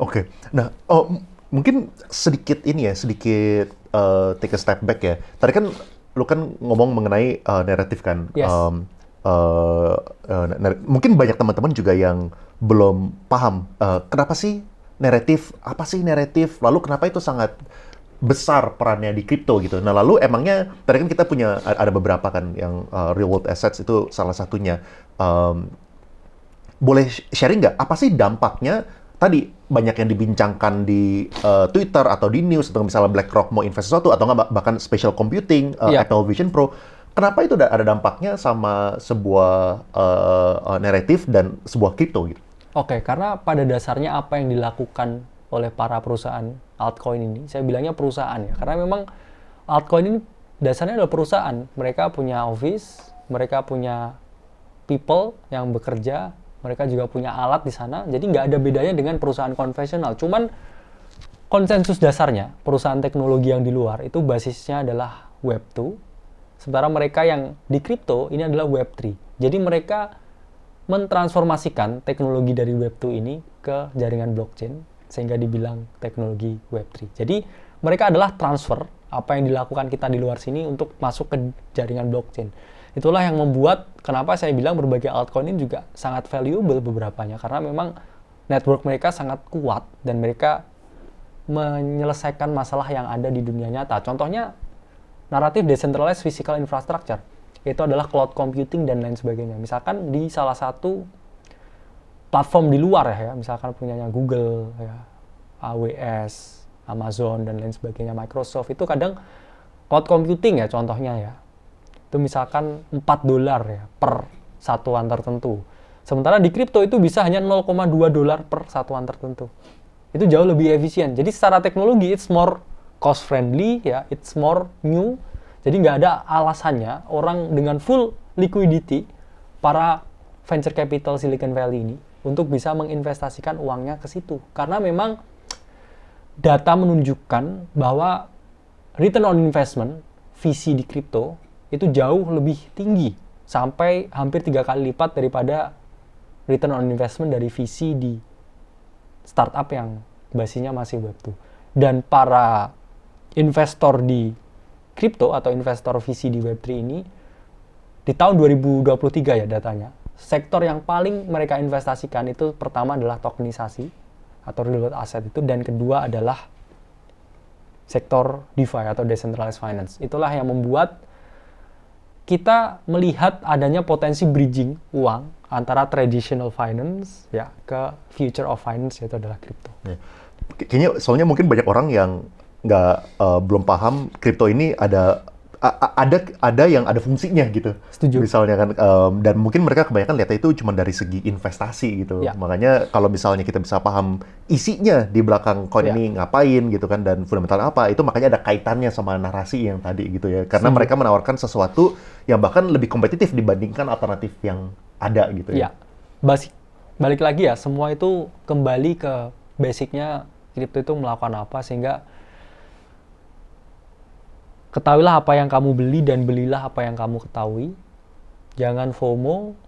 Speaker 2: Oke, nah mungkin sedikit take a step back ya. Tadi kan lu kan ngomong mengenai naratif kan.
Speaker 1: Yes.
Speaker 2: Mungkin banyak teman-teman juga yang belum paham kenapa sih naratif, apa sih naratif, lalu kenapa itu sangat besar perannya di kripto gitu. Nah lalu emangnya tadi kan kita punya ada beberapa kan yang real world assets itu salah satunya. Boleh sharing nggak apa sih dampaknya? Tadi banyak yang dibincangkan di Twitter atau di news, atau misalnya BlackRock mau invest sesuatu, atau nggak bahkan spatial computing, Apple Vision Pro. Kenapa itu ada dampaknya sama sebuah naratif dan sebuah kripto gitu?
Speaker 1: Oke, karena pada dasarnya apa yang dilakukan oleh para perusahaan altcoin ini, saya bilangnya perusahaan ya, karena memang altcoin ini dasarnya adalah perusahaan. Mereka punya office, mereka punya people yang bekerja, mereka juga punya alat di sana, jadi nggak ada bedanya dengan perusahaan konvensional. Cuman konsensus dasarnya, perusahaan teknologi yang di luar itu basisnya adalah Web2, sementara mereka yang di kripto ini adalah Web3. Jadi mereka mentransformasikan teknologi dari Web2 ini ke jaringan blockchain, sehingga dibilang teknologi Web3. Jadi mereka adalah transfer apa yang dilakukan kita di luar sini untuk masuk ke jaringan blockchain. Itulah yang membuat kenapa saya bilang berbagai altcoin ini juga sangat valuable beberapanya, karena memang network mereka sangat kuat dan mereka menyelesaikan masalah yang ada di dunia nyata. Contohnya naratif decentralized physical infrastructure, itu adalah cloud computing dan lain sebagainya. Misalkan di salah satu platform di luar ya, misalkan punyanya Google, ya, AWS, Amazon dan lain sebagainya, Microsoft, itu kadang cloud computing ya contohnya ya. Itu misalkan $4 ya per satuan tertentu. Sementara di kripto itu bisa hanya $0,2 per satuan tertentu. Itu jauh lebih efisien. Jadi secara teknologi it's more cost friendly ya, it's more new. Jadi nggak ada alasannya orang dengan full liquidity, para venture capital Silicon Valley ini, untuk bisa menginvestasikan uangnya ke situ. Karena memang data menunjukkan bahwa return on investment VC di kripto itu jauh lebih tinggi, sampai hampir 3 kali lipat daripada return on investment dari VC di startup yang basisnya masih Web2. Dan para investor di kripto atau investor VC di Web3 ini, di tahun 2023 ya datanya, sektor yang paling mereka investasikan itu pertama adalah tokenisasi atau real world asset itu, dan kedua adalah sektor DeFi atau decentralized finance. Itulah yang membuat kita melihat adanya potensi bridging uang antara traditional finance ya ke future of finance, yaitu adalah kripto.
Speaker 2: Ya. Kayaknya soalnya mungkin banyak orang yang belum paham kripto ini ada yang ada fungsinya gitu.
Speaker 1: Setuju.
Speaker 2: Misalnya kan, dan mungkin mereka kebanyakan lihatnya itu cuma dari segi investasi gitu.
Speaker 1: Ya.
Speaker 2: Makanya kalau misalnya kita bisa paham isinya di belakang coin ini ngapain gitu kan, dan fundamental apa, itu makanya ada kaitannya sama narasi yang tadi gitu ya. Karena mereka menawarkan sesuatu yang bahkan lebih kompetitif dibandingkan alternatif yang ada gitu ya.
Speaker 1: Balik lagi ya, semua itu kembali ke basicnya kripto itu melakukan apa, sehingga ketahuilah apa yang kamu beli dan belilah apa yang kamu ketahui. Jangan FOMO,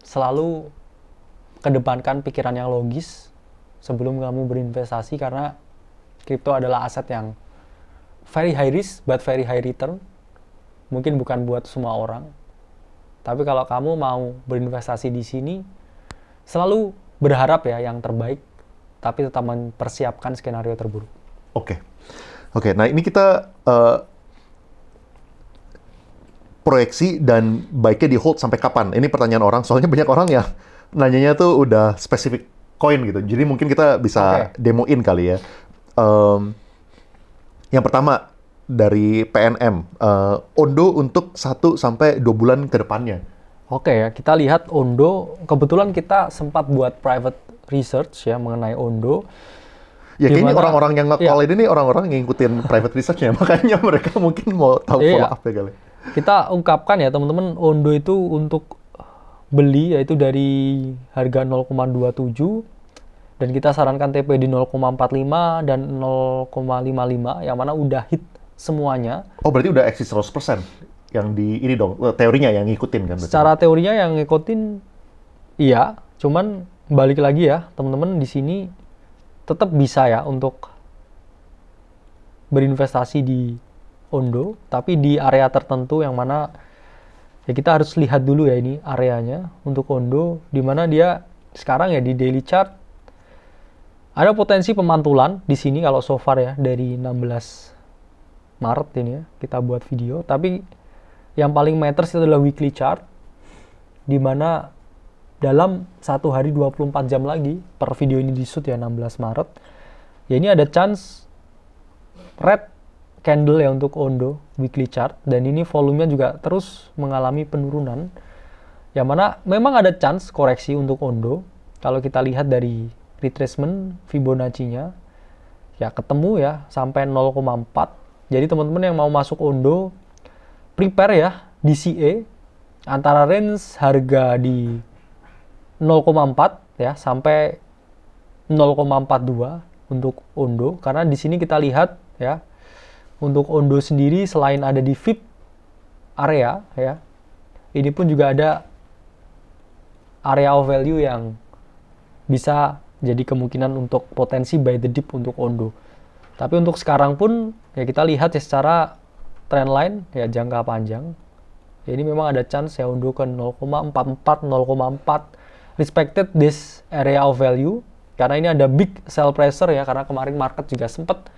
Speaker 1: selalu kedepankan pikiran yang logis sebelum kamu berinvestasi, karena kripto adalah aset yang very high risk but very high return. Mungkin bukan buat semua orang, tapi kalau kamu mau berinvestasi di sini, selalu berharap ya yang terbaik, tapi tetap mempersiapkan skenario terburuk.
Speaker 2: Oke. Nah ini kita proyeksi dan baiknya di hold sampai kapan? Ini pertanyaan orang, soalnya banyak orang ya nanyanya tuh udah spesifik koin gitu. Jadi mungkin kita bisa demoin kali ya. Yang pertama dari PNM, Ondo untuk 1 sampai 2 bulan ke depannya.
Speaker 1: Oke ya, kita lihat Ondo. Kebetulan kita sempat buat private research ya mengenai Ondo.
Speaker 2: Ya kayaknya orang-orang yang nge-call ini nih orang-orang yang ngikutin private research-nya, makanya mereka mungkin mau tahu follow up ya kali.
Speaker 1: Kita ungkapkan ya teman-teman, Ondo itu untuk beli yaitu dari harga 0,27 dan kita sarankan TP di 0,45 dan 0,55 yang mana udah hit semuanya.
Speaker 2: Oh berarti udah eksis 100% yang di ini dong, teorinya yang ngikutin kan?
Speaker 1: Secara teorinya yang ngikutin iya, cuman balik lagi ya teman-teman, di sini tetap bisa ya untuk berinvestasi di Ondo, tapi di area tertentu yang mana ya kita harus lihat dulu ya ini areanya untuk Ondo, di mana dia sekarang ya di daily chart ada potensi pemantulan di sini kalau so far ya dari 16 Maret ini ya kita buat video, tapi yang paling matters itu adalah weekly chart, di mana dalam 1 hari 24 jam lagi per video ini di shoot ya 16 Maret ya ini ada chance red candle ya untuk Ondo weekly chart, dan ini volumenya juga terus mengalami penurunan yang mana memang ada chance koreksi untuk Ondo. Kalau kita lihat dari retracement Fibonacci-nya ya ketemu ya sampai 0,4. Jadi teman-teman yang mau masuk Ondo prepare ya DCA antara range harga di 0,4 ya sampai 0,42 untuk Ondo, karena di sini kita lihat ya untuk Ondo sendiri selain ada di VIP area ya, ini pun juga ada area of value yang bisa jadi kemungkinan untuk potensi buy the dip untuk Ondo. Tapi untuk sekarang pun ya kita lihat ya secara trendline ya jangka panjang ya ini memang ada chance ya Ondo ke 0,44 0,4 respected this area of value, karena ini ada big sell pressure ya, karena kemarin market juga sempat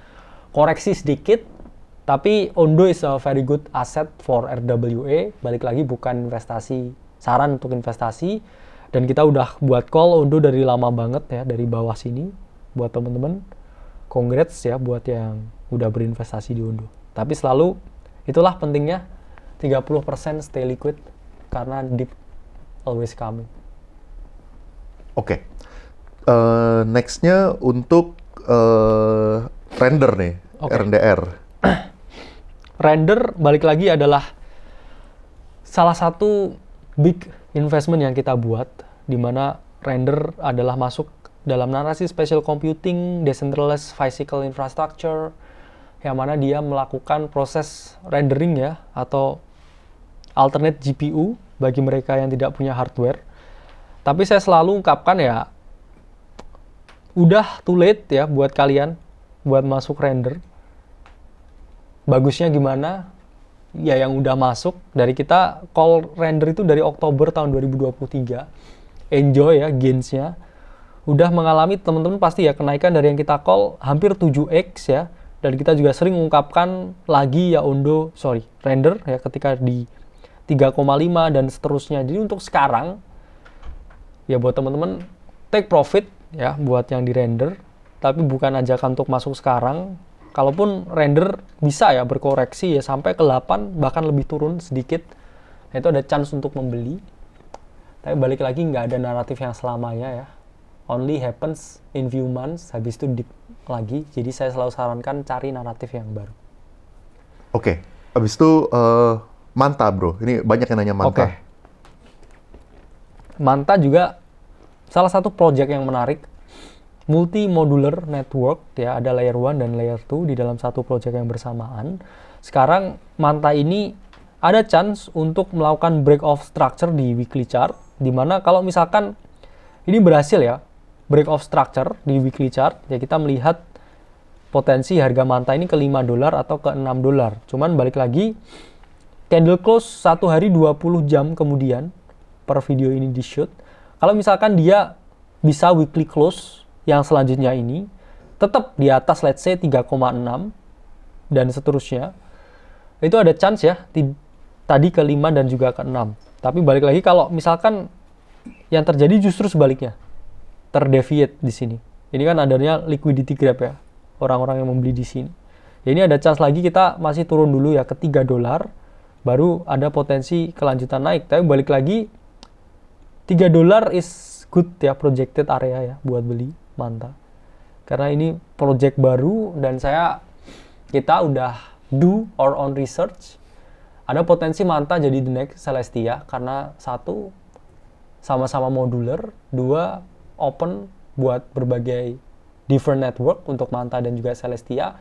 Speaker 1: koreksi sedikit. Tapi Ondo is a very good asset for RWA. Balik lagi bukan investasi, saran untuk investasi. Dan kita udah buat call Ondo dari lama banget ya, dari bawah sini. Buat temen-temen, congrats ya buat yang udah berinvestasi di Ondo. Tapi selalu, itulah pentingnya 30% stay liquid, karena dip always coming.
Speaker 2: Oke. Next-nya untuk render nih, RNDR.
Speaker 1: Render balik lagi adalah salah satu big investment yang kita buat, di mana render adalah masuk dalam narasi spatial computing, decentralized physical infrastructure, yang mana dia melakukan proses rendering ya, atau alternate GPU bagi mereka yang tidak punya hardware. Tapi saya selalu ungkapkan ya, udah too late ya buat kalian buat masuk render. Bagusnya gimana? Ya yang udah masuk, dari kita call render itu dari Oktober tahun 2023. Enjoy ya gains-nya. Udah mengalami teman-teman pasti ya kenaikan dari yang kita call hampir 7x ya. Dan kita juga sering mengungkapkan lagi ya render ya ketika di 3,5 dan seterusnya. Jadi untuk sekarang ya buat teman-teman take profit ya buat yang di render, tapi bukan ajakan untuk masuk sekarang. Kalaupun render bisa ya berkoreksi ya sampai ke 8 bahkan lebih turun sedikit, nah, itu ada chance untuk membeli. Tapi balik lagi nggak ada naratif yang selamanya ya, only happens in few months, habis itu dip lagi. Jadi saya selalu sarankan cari naratif yang baru.
Speaker 2: Oke. Habis itu Manta bro, ini banyak yang nanya Manta.
Speaker 1: Manta juga salah satu project yang menarik, multi-modular network ya, ada layer 1 dan layer 2 di dalam satu project yang bersamaan. Sekarang Manta ini ada chance untuk melakukan break of structure di weekly chart, dimana kalau misalkan ini berhasil ya break of structure di weekly chart ya, kita melihat potensi harga Manta ini ke $5 atau ke $6. Cuman balik lagi, candle close 1 hari 20 jam kemudian per video ini di shoot. Kalau misalkan dia bisa weekly close yang selanjutnya ini tetap di atas let's say 3,6 dan seterusnya, itu ada chance ya tadi ke 5 dan juga ke 6. Tapi balik lagi kalau misalkan yang terjadi justru sebaliknya, terdeviate di sini. Ini kan adanya liquidity grab ya, orang-orang yang membeli di sini. Ya, ini ada chance lagi kita masih turun dulu ya ke $3, baru ada potensi kelanjutan naik. Tapi balik lagi, $3 is good ya, projected area ya buat beli Manta. Karena ini project baru dan kita udah do our own research. Ada potensi Manta jadi the next Celestia karena satu, sama-sama modular, dua, open buat berbagai different network untuk Manta dan juga Celestia.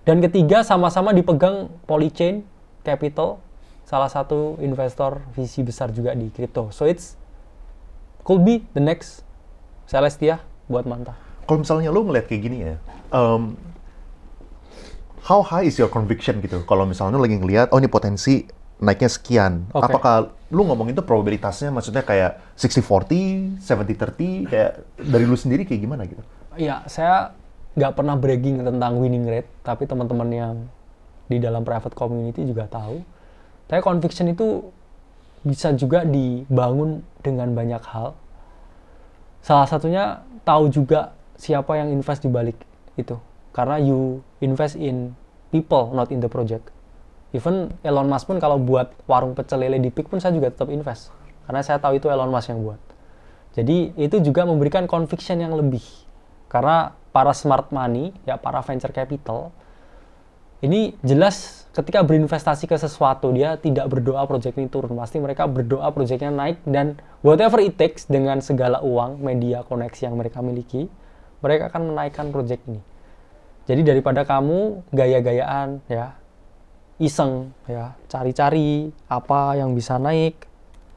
Speaker 1: Dan ketiga, sama-sama dipegang Polychain Capital, salah satu investor visi besar juga di crypto. So could be the next Celestia buat Manta.
Speaker 2: Kalau misalnya lu ngeliat kayak gini ya, how high is your conviction gitu? Kalau misalnya lagi ngeliat, oh ini potensi naiknya sekian. Okay. Apakah lu ngomong itu probabilitasnya maksudnya kayak 60-40, 70-30, kayak dari lu sendiri kayak gimana gitu?
Speaker 1: Iya, saya nggak pernah bragging tentang winning rate, tapi teman-teman yang di dalam private community juga tahu. Tapi conviction itu bisa juga dibangun dengan banyak hal. Salah satunya tahu juga siapa yang invest di balik itu. Karena you invest in people, not in the project. Even Elon Musk pun kalau buat warung pecel lele di Peak pun saya juga tetap invest. Karena saya tahu itu Elon Musk yang buat. Jadi itu juga memberikan conviction yang lebih. Karena para smart money, ya para venture capital, ini jelas ketika berinvestasi ke sesuatu, dia tidak berdoa project ini turun. Pasti mereka berdoa projectnya naik dan whatever it takes dengan segala uang, media, koneksi yang mereka miliki, mereka akan menaikkan project ini. Jadi daripada kamu gaya-gayaan, ya, iseng, ya, cari-cari apa yang bisa naik,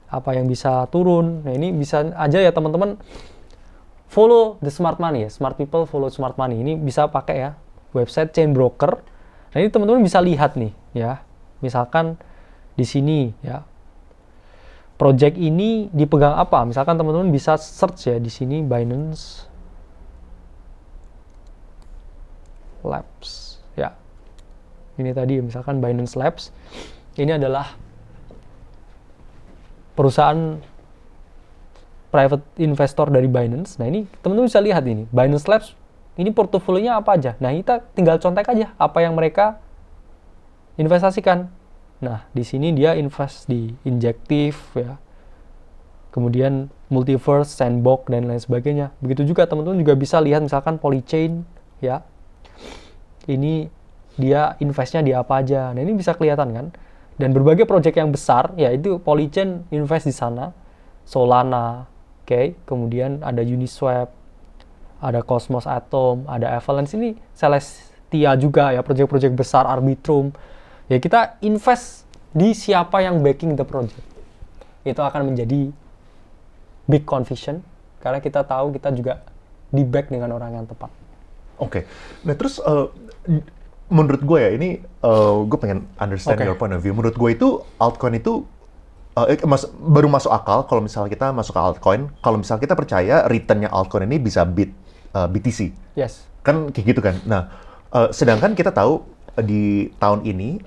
Speaker 1: apa yang bisa turun. Nah ini bisa aja ya teman-teman follow the smart money ya, smart people follow smart money. Ini bisa pakai ya website chain broker. Nah ini teman-teman bisa lihat nih ya, misalkan di sini ya, project ini dipegang apa? Misalkan teman-teman bisa search ya di sini Binance Labs ya. Ini tadi misalkan Binance Labs. Ini adalah perusahaan private investor dari Binance. Nah ini teman-teman bisa lihat ini Binance Labs. Ini portofolionya apa aja. Nah kita tinggal contek aja apa yang mereka investasikan. Nah di sini dia invest di Injective ya. Kemudian Multiverse, Sandbox dan lain sebagainya. Begitu juga teman-teman juga bisa lihat misalkan Polychain ya. Ini dia investnya di apa aja. Nah ini bisa kelihatan kan. Dan berbagai project yang besar, yaitu Polychain invest di sana. Solana, oke. Kemudian ada Uniswap, ada Cosmos Atom, ada Avalanche. Ini Celestia juga ya, project-project besar, Arbitrum. Ya kita invest di siapa yang backing the project. Itu akan menjadi big conviction. Karena kita tahu kita juga di-back dengan orang yang tepat.
Speaker 2: Oke. Nah terus menurut gue ya ini gue pengen understand your point of view. Menurut gue itu altcoin itu baru masuk akal kalau misalnya kita masuk ke altcoin. Kalau misalnya kita percaya returnnya altcoin ini bisa beat BTC.
Speaker 1: Yes.
Speaker 2: Kan kayak gitu kan. Nah sedangkan kita tahu di tahun ini,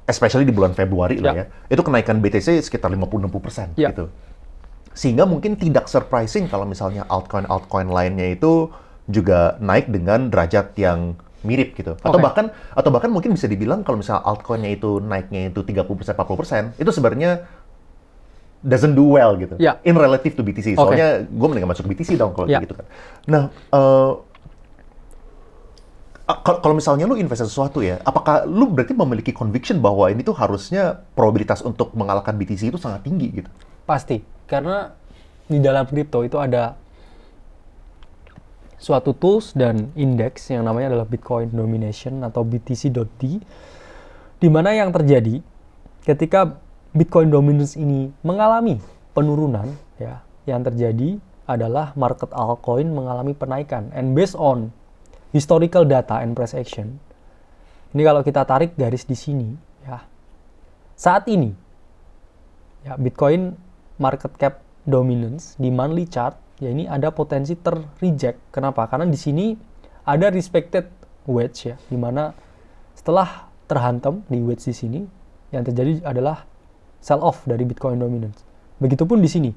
Speaker 2: especially di bulan Februari lah ya, itu kenaikan BTC sekitar 50-60% gitu. Sehingga mungkin tidak surprising kalau misalnya altcoin lainnya itu juga naik dengan derajat yang mirip gitu. Atau bahkan mungkin bisa dibilang kalau misalnya altcoin-nya itu naiknya itu 30%, 40%, itu sebenarnya doesn't do well gitu. In relative to BTC. Soalnya gue mendingan masuk ke BTC dong kalau gitu kan. Nah, kalau misalnya lu investasi sesuatu ya, apakah lu berarti memiliki conviction bahwa ini tuh harusnya probabilitas untuk mengalahkan BTC itu sangat tinggi gitu?
Speaker 1: Pasti. Karena di dalam kripto itu ada suatu tools dan indeks yang namanya adalah Bitcoin Domination atau BTC.D, di mana yang terjadi ketika Bitcoin Dominance ini mengalami penurunan, ya, yang terjadi adalah market altcoin mengalami penaikan. And based on historical data and price action, ini kalau kita tarik garis di sini, ya, saat ini, ya, Bitcoin market cap dominance di monthly chart ya ini ada potensi ter-reject. Kenapa? Karena di sini ada respected wedge ya, dimana setelah terhantam di wedge di sini, yang terjadi adalah sell off dari Bitcoin dominance. Begitupun di sini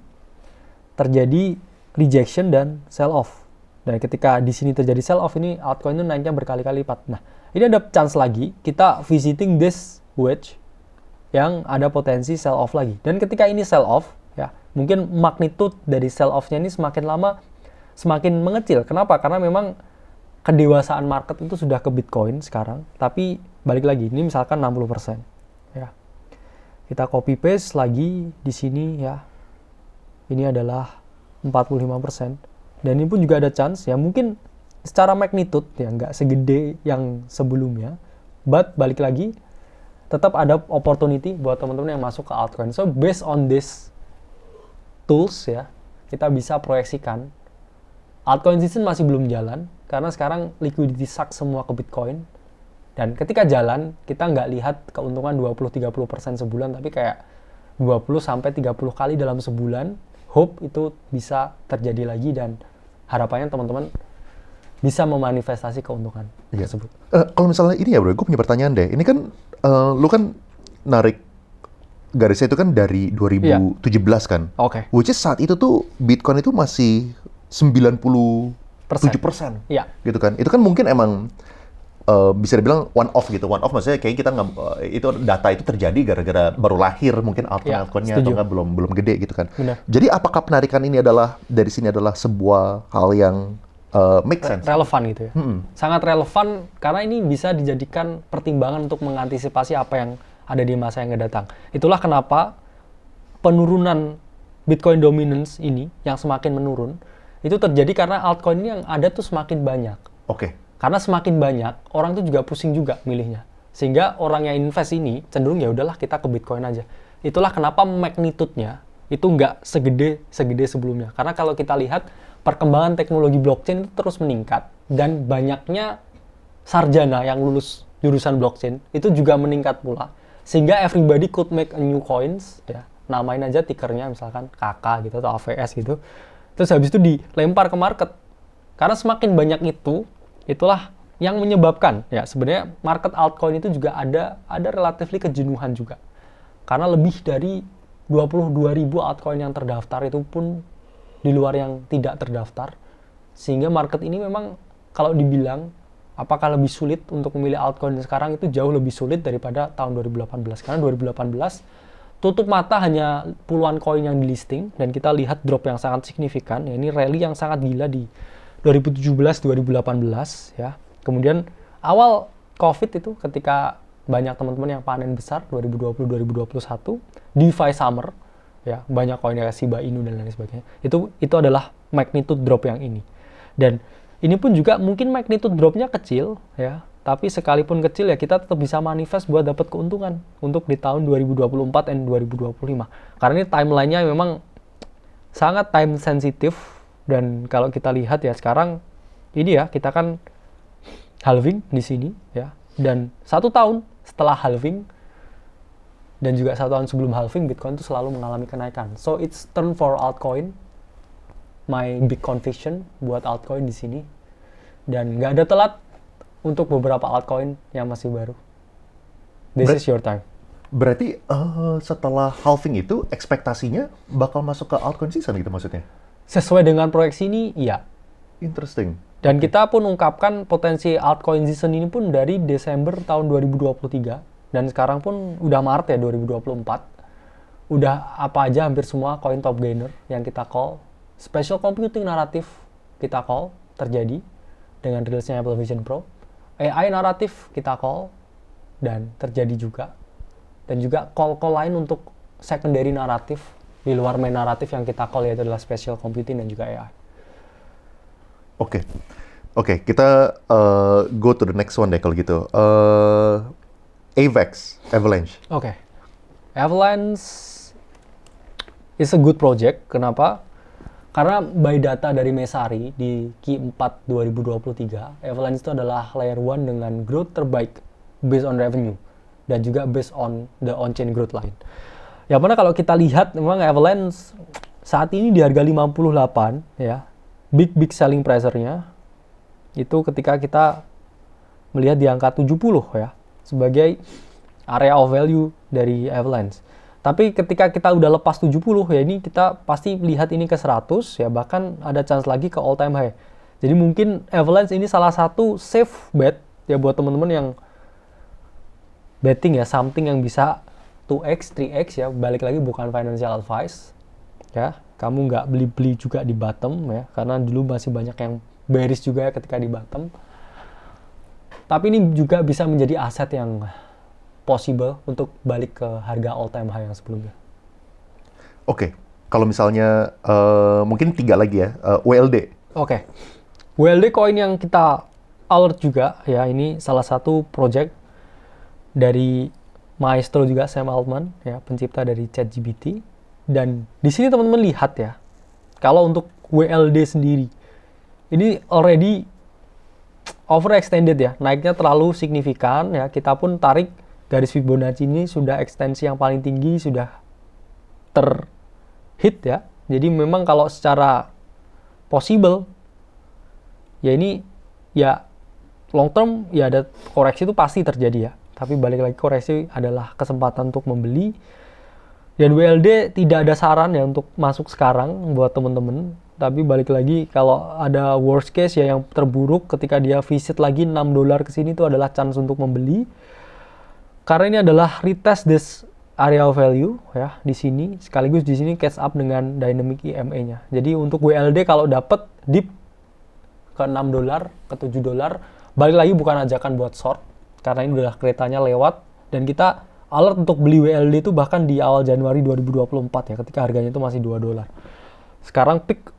Speaker 1: terjadi rejection dan sell off. Dan ketika di sini terjadi sell off, ini altcoin itu naiknya berkali-kali lipat. Nah, ini ada chance lagi kita visiting this wedge yang ada potensi sell off lagi. Dan ketika ini sell off, ya mungkin magnitude dari sell off-nya ini semakin lama semakin mengecil. Kenapa? Karena memang kedewasaan market itu sudah ke Bitcoin sekarang. Tapi balik lagi, ini misalkan 60%. Ya. Kita copy paste lagi di sini ya. Ini adalah 45%. Dan ini pun juga ada chance ya, mungkin secara magnitude ya nggak segede yang sebelumnya, but balik lagi tetap ada opportunity buat teman-teman yang masuk ke altcoin. So based on this tools ya, kita bisa proyeksikan altcoin season masih belum jalan karena sekarang liquidity suck semua ke Bitcoin. Dan ketika jalan, kita nggak lihat keuntungan 20-30% sebulan, tapi kayak 20-30 kali dalam sebulan. Hope itu bisa terjadi lagi dan harapannya teman-teman bisa memanifestasi keuntungan tersebut.
Speaker 2: Kalau misalnya ini ya bro, gue punya pertanyaan deh. Ini kan lu kan narik garisnya itu kan dari 2017 kan?
Speaker 1: Oke.
Speaker 2: Which is saat itu tuh Bitcoin itu masih 97%.
Speaker 1: Iya.
Speaker 2: Gitu kan? Itu kan mungkin emang bisa dibilang one off gitu. One off maksudnya kayak kita nggak, itu data itu terjadi gara-gara baru lahir mungkin altcoin-altcoinnya atau nggak belum gede gitu kan.
Speaker 1: Benar.
Speaker 2: Jadi apakah penarikan ini adalah dari sini adalah sebuah hal yang make sense?
Speaker 1: Relevan gitu ya. Sangat relevan karena ini bisa dijadikan pertimbangan untuk mengantisipasi apa yang ada di masa yang akan datang. Itulah kenapa penurunan Bitcoin dominance ini yang semakin menurun itu terjadi karena altcoin ini yang ada tuh semakin banyak.
Speaker 2: Oke.
Speaker 1: Karena semakin banyak, orang tuh juga pusing juga milihnya. Sehingga orang yang invest ini cenderung ya udahlah kita ke Bitcoin aja. Itulah kenapa magnitude-nya itu nggak segede sebelumnya. Karena kalau kita lihat perkembangan teknologi blockchain itu terus meningkat dan banyaknya sarjana yang lulus jurusan blockchain itu juga meningkat pula. Sehingga everybody could make a new coins, ya. Namain aja tickernya misalkan KK gitu atau AVS gitu. Terus habis itu dilempar ke market. Karena semakin banyak itu, itulah yang menyebabkan ya sebenarnya market altcoin itu juga ada relatively kejenuhan juga. Karena lebih dari 22.000 altcoin yang terdaftar itu pun di luar yang tidak terdaftar. Sehingga market ini memang kalau dibilang apakah lebih sulit untuk memilih altcoin sekarang, itu jauh lebih sulit daripada tahun 2018. Karena 2018 tutup mata hanya puluhan koin yang di listing dan kita lihat drop yang sangat signifikan. Ya, ini rally yang sangat gila di 2017-2018 ya. Kemudian awal COVID itu ketika banyak teman-teman yang panen besar 2020-2021, DeFi Summer ya, banyak koin kayak Shiba Inu dan lain sebagainya. Itu adalah magnitude drop yang ini. Dan ini pun juga mungkin magnitude dropnya kecil ya, tapi sekalipun kecil ya kita tetap bisa manifest buat dapat keuntungan untuk di tahun 2024 dan 2025. Karena ini timelinenya memang sangat time sensitif. Dan kalau kita lihat ya sekarang ini ya kita kan halving di sini ya, dan 1 tahun setelah halving dan juga 1 tahun sebelum halving Bitcoin itu selalu mengalami kenaikan. So it's turn for altcoin. My big conviction buat altcoin di sini, dan nggak ada telat untuk beberapa altcoin yang masih baru. This is your time.
Speaker 2: Berarti setelah halving itu ekspektasinya bakal masuk ke altcoin season gitu maksudnya?
Speaker 1: Sesuai dengan proyeksi ini, iya.
Speaker 2: Interesting.
Speaker 1: Dan kita pun ungkapkan potensi altcoin season ini pun dari Desember tahun 2023. Dan sekarang pun udah Maret ya 2024. Udah apa aja hampir semua koin top gainer yang kita call. Special computing naratif kita call terjadi dengan rilisnya Apple Vision Pro. AI naratif kita call dan terjadi juga. Dan juga call-call lain untuk secondary naratif di luar main naratif yang kita call, yaitu adalah special computing dan juga AI.
Speaker 2: Oke, kita go to the next one deh kalau gitu. Avalanche.
Speaker 1: Oke. Avalanche is a good project. Kenapa? Karena by data dari Messari di Q4 2023, Avalanche itu adalah layer 1 dengan growth terbaik based on revenue dan juga based on the on-chain growth line. Yang mana kalau kita lihat memang Avalanche saat ini di harga 58 ya, big selling pressure-nya itu ketika kita melihat di angka 70 ya sebagai area of value dari Avalanche. Tapi ketika kita udah lepas 70 ya, ini kita pasti lihat ini ke 100 ya, bahkan ada chance lagi ke all time high. Jadi mungkin Avalanche ini salah satu safe bet ya buat teman-teman yang betting ya, something yang bisa 2x, 3x ya, balik lagi bukan financial advice ya. Kamu nggak beli-beli juga di bottom ya, karena dulu masih banyak yang bearish juga ya ketika di bottom. Tapi ini juga bisa menjadi aset yang possible untuk balik ke harga all time high yang sebelumnya.
Speaker 2: Oke, kalau misalnya mungkin 3 lagi ya, WLD.
Speaker 1: Oke. WLD coin yang kita alert juga ya, ini salah satu project dari maestro juga Sam Altman ya, pencipta dari ChatGPT. Dan di sini teman-teman lihat ya, kalau untuk WLD sendiri ini already overextended ya, naiknya terlalu signifikan ya. Kita pun tarik garis Fibonacci ini sudah ekstensi yang paling tinggi, sudah terhit ya. Jadi memang kalau secara possible ya ini ya long term ya ada koreksi itu pasti terjadi ya. Tapi balik lagi, koreksi adalah kesempatan untuk membeli. Dan WLD tidak ada saran ya untuk masuk sekarang buat temen-temen. Tapi balik lagi, kalau ada worst case ya yang terburuk ketika dia visit lagi $6 ke sini, itu adalah chance untuk membeli. Karena ini adalah retest this area of value ya di sini, sekaligus di sini catch up dengan dynamic EMA-nya. Jadi untuk WLD kalau dapat dip ke $6 ke $7, balik lagi bukan ajakan buat short, karena ini udah keretanya lewat. Dan kita alert untuk beli WLD itu bahkan di awal Januari 2024 ya, ketika harganya itu masih $2. Sekarang peak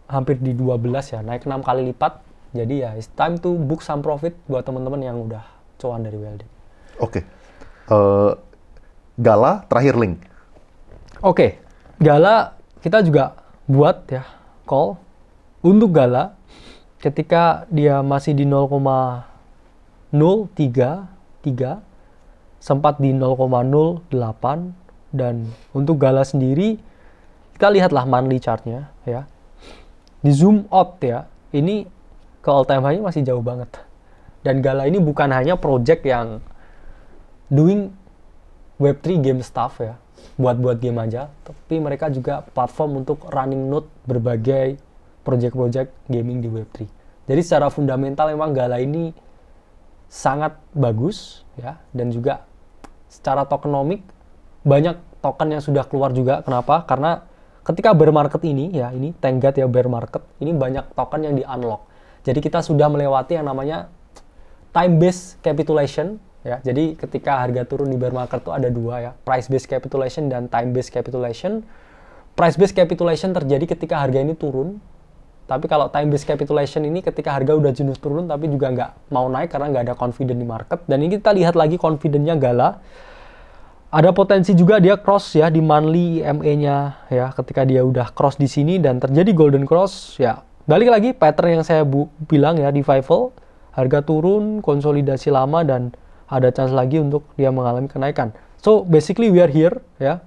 Speaker 1: hampir di 12 ya, naik 6 kali lipat. Jadi ya it's time to book some profit buat teman-teman yang udah cuan dari WLD.
Speaker 2: Oke. Gala terakhir link.
Speaker 1: Oke. Gala kita juga buat ya call untuk Gala ketika dia masih di 0,033, sempat di 0,08, dan untuk Gala sendiri kita lihatlah monthly chartnya ya. Di zoom out ya, ini ke all time high masih jauh banget. Dan Gala ini bukan hanya project yang doing Web3 game stuff ya, buat game aja, tapi mereka juga platform untuk running node berbagai project-project gaming di Web3. Jadi secara fundamental memang Gala ini sangat bagus ya, dan juga secara tokenomik banyak token yang sudah keluar juga. Kenapa? Karena ketika bear market ini ya, ini thank God ya bear market, ini banyak token yang di unlock. Jadi kita sudah melewati yang namanya time based capitulation ya. Jadi ketika harga turun di bear market itu ada dua ya, price based capitulation dan time based capitulation. Price based capitulation terjadi ketika harga ini turun. Tapi kalau time based capitulation ini ketika harga udah jenuh turun tapi juga nggak mau naik karena nggak ada confident di market. Dan ini kita lihat lagi confidentnya Gala. Ada potensi juga dia cross ya di monthly EMA-nya ya, ketika dia udah cross di sini dan terjadi golden cross ya. Balik lagi pattern yang saya bilang ya, revival, harga turun, konsolidasi lama, dan ada chance lagi untuk dia mengalami kenaikan. So basically we are here ya.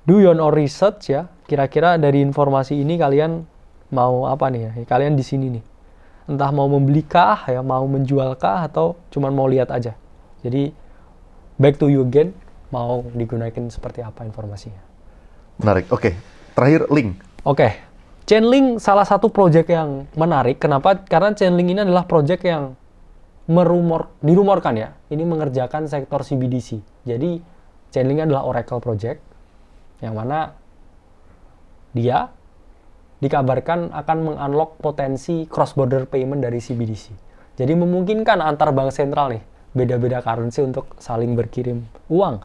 Speaker 1: Do your own research ya. Kira-kira dari informasi ini kalian mau apa nih ya? Kalian di sini nih. Entah mau membeli kah ya, mau menjual kah, atau cuma mau lihat aja. Jadi back to you again, mau digunakan seperti apa informasinya.
Speaker 2: Menarik. Oke. Terakhir link.
Speaker 1: Oke. Chainlink salah satu project yang menarik. Kenapa? Karena Chainlink ini adalah project yang dirumorkan ya, ini mengerjakan sektor CBDC. Jadi Chainlink adalah Oracle project yang mana dia dikabarkan akan mengunlock potensi cross-border payment dari CBDC. Jadi memungkinkan antar bank sentral nih, beda-beda currency untuk saling berkirim uang.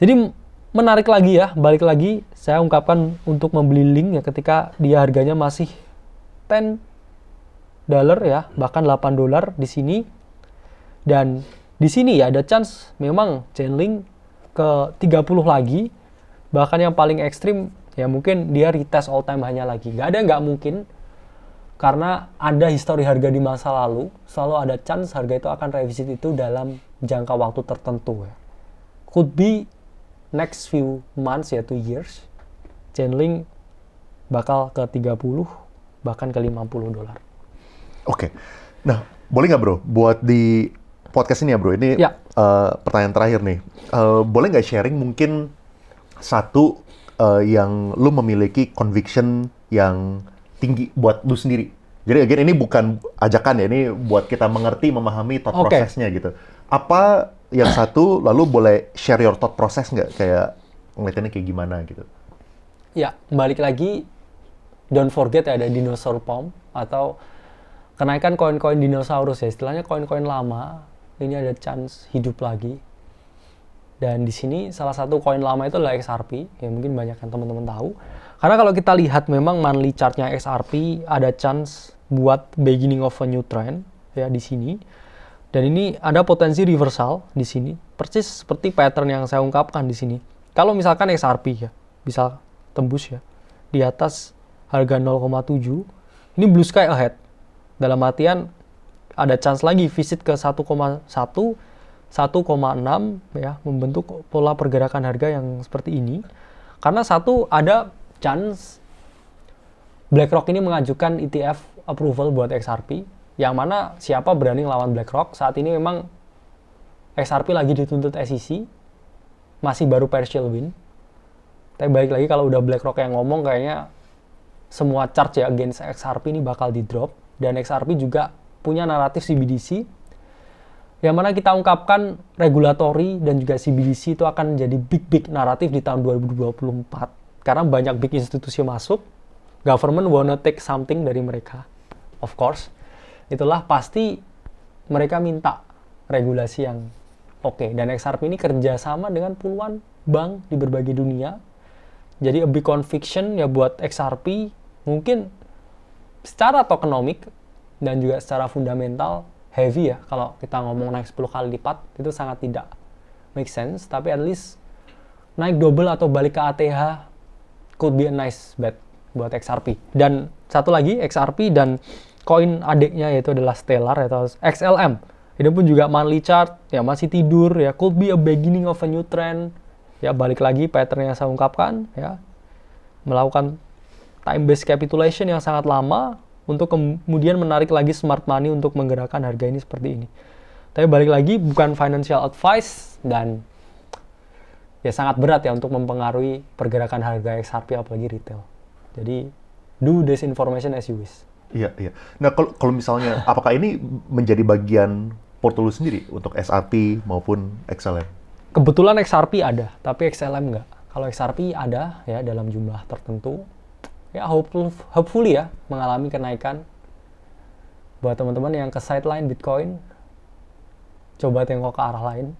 Speaker 1: Jadi menarik lagi ya, balik lagi saya ungkapkan untuk membeli link ya ketika dia harganya masih $10 ya, bahkan $8 di sini. Dan di sini ya ada chance memang Chainlink ke 30 lagi, bahkan yang paling ekstrim ya mungkin dia retest all time hanya lagi. Nggak mungkin, karena ada histori harga di masa lalu, selalu ada chance harga itu akan revisit itu dalam jangka waktu tertentu ya. Could be next few months ya, 2 years, Chainlink bakal ke 30 bahkan ke 50 dolar.
Speaker 2: Oke. Nah, boleh nggak bro, buat di podcast ini ya bro, ini
Speaker 1: Ya.
Speaker 2: Pertanyaan terakhir nih. Boleh nggak sharing mungkin satu yang lu memiliki conviction yang tinggi buat lu sendiri? Jadi again, ini bukan ajakan ya, ini buat kita mengerti, memahami thought prosesnya gitu. Apa yang satu, lalu boleh share your thought process nggak? Kayak ngeliatinnya kayak gimana gitu.
Speaker 1: Ya, balik lagi, don't forget ada dinosaur pump atau kenaikan koin-koin dinosaurus ya, istilahnya koin-koin lama, ini ada chance hidup lagi. Dan di sini salah satu koin lama itu adalah XRP, yang mungkin banyak yang teman-teman tahu. Karena kalau kita lihat memang monthly chart-nya XRP ada chance buat beginning of a new trend ya di sini. Dan ini ada potensi reversal di sini, persis seperti pattern yang saya ungkapkan di sini. Kalau misalkan XRP ya bisa tembus ya di atas harga 0,7, ini blue sky ahead. Dalam artian ada chance lagi visit ke 1,1, 1,6 ya, membentuk pola pergerakan harga yang seperti ini. Karena satu, ada chance BlackRock ini mengajukan ETF approval buat XRP, yang mana siapa berani ngelawan BlackRock. Saat ini memang XRP lagi dituntut SEC, masih baru partial win. Tapi balik lagi kalau udah BlackRock yang ngomong, kayaknya semua charge ya against XRP ini bakal di drop. Dan XRP juga punya naratif CBDC, yang mana kita ungkapkan regulatory dan juga CBDC itu akan jadi big naratif di tahun 2024. Karena banyak big institusi masuk, government wanna take something dari mereka. Of course, itulah pasti mereka minta regulasi yang oke. Dan XRP ini kerjasama dengan puluhan bank di berbagai dunia. Jadi a big conviction ya buat XRP, mungkin secara tokenomik dan juga secara fundamental heavy ya, kalau kita ngomong naik 10 kali lipat itu sangat tidak make sense, tapi at least naik double atau balik ke ATH could be a nice bet buat XRP. Dan satu lagi, XRP dan koin adiknya yaitu adalah Stellar atau XLM. Ini pun juga monthly chart ya masih tidur ya, could be a beginning of a new trend. Ya balik lagi pattern yang saya ungkapkan ya, melakukan time based capitulation yang sangat lama untuk kemudian menarik lagi smart money untuk menggerakkan harga ini seperti ini. Tapi balik lagi, bukan financial advice dan ya sangat berat ya untuk mempengaruhi pergerakan harga XRP apalagi retail. Jadi do this information as you wish.
Speaker 2: Iya, iya. Nah, kalau misalnya, apakah ini menjadi bagian portfolio sendiri untuk XRP maupun XLM?
Speaker 1: Kebetulan XRP ada, tapi XLM enggak. Kalau XRP ada ya dalam jumlah tertentu, ya hopefully ya mengalami kenaikan. Buat teman-teman yang ke sideline Bitcoin, coba tengok ke arah lain.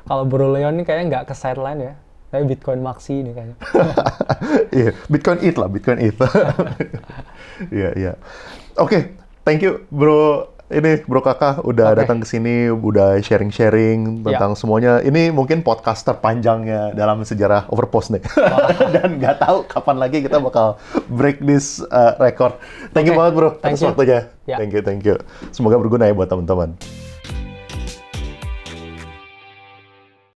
Speaker 1: Kalau Bro Leon ini kayaknya nggak ke sideline ya, tapi Bitcoin Maxi ini kayaknya.
Speaker 2: Iya, Bitcoin ETH lah, Bitcoin ETH. Iya, iya. Oke, thank you Bro. Ini Bro Kakak udah datang ke sini, udah sharing-sharing tentang semuanya. Ini mungkin podcast terpanjangnya dalam sejarah Overpost nih. Dan nggak tahu kapan lagi kita bakal break this record. Thank you banget Bro atas waktunya. Thank you. Semoga berguna ya buat teman-teman.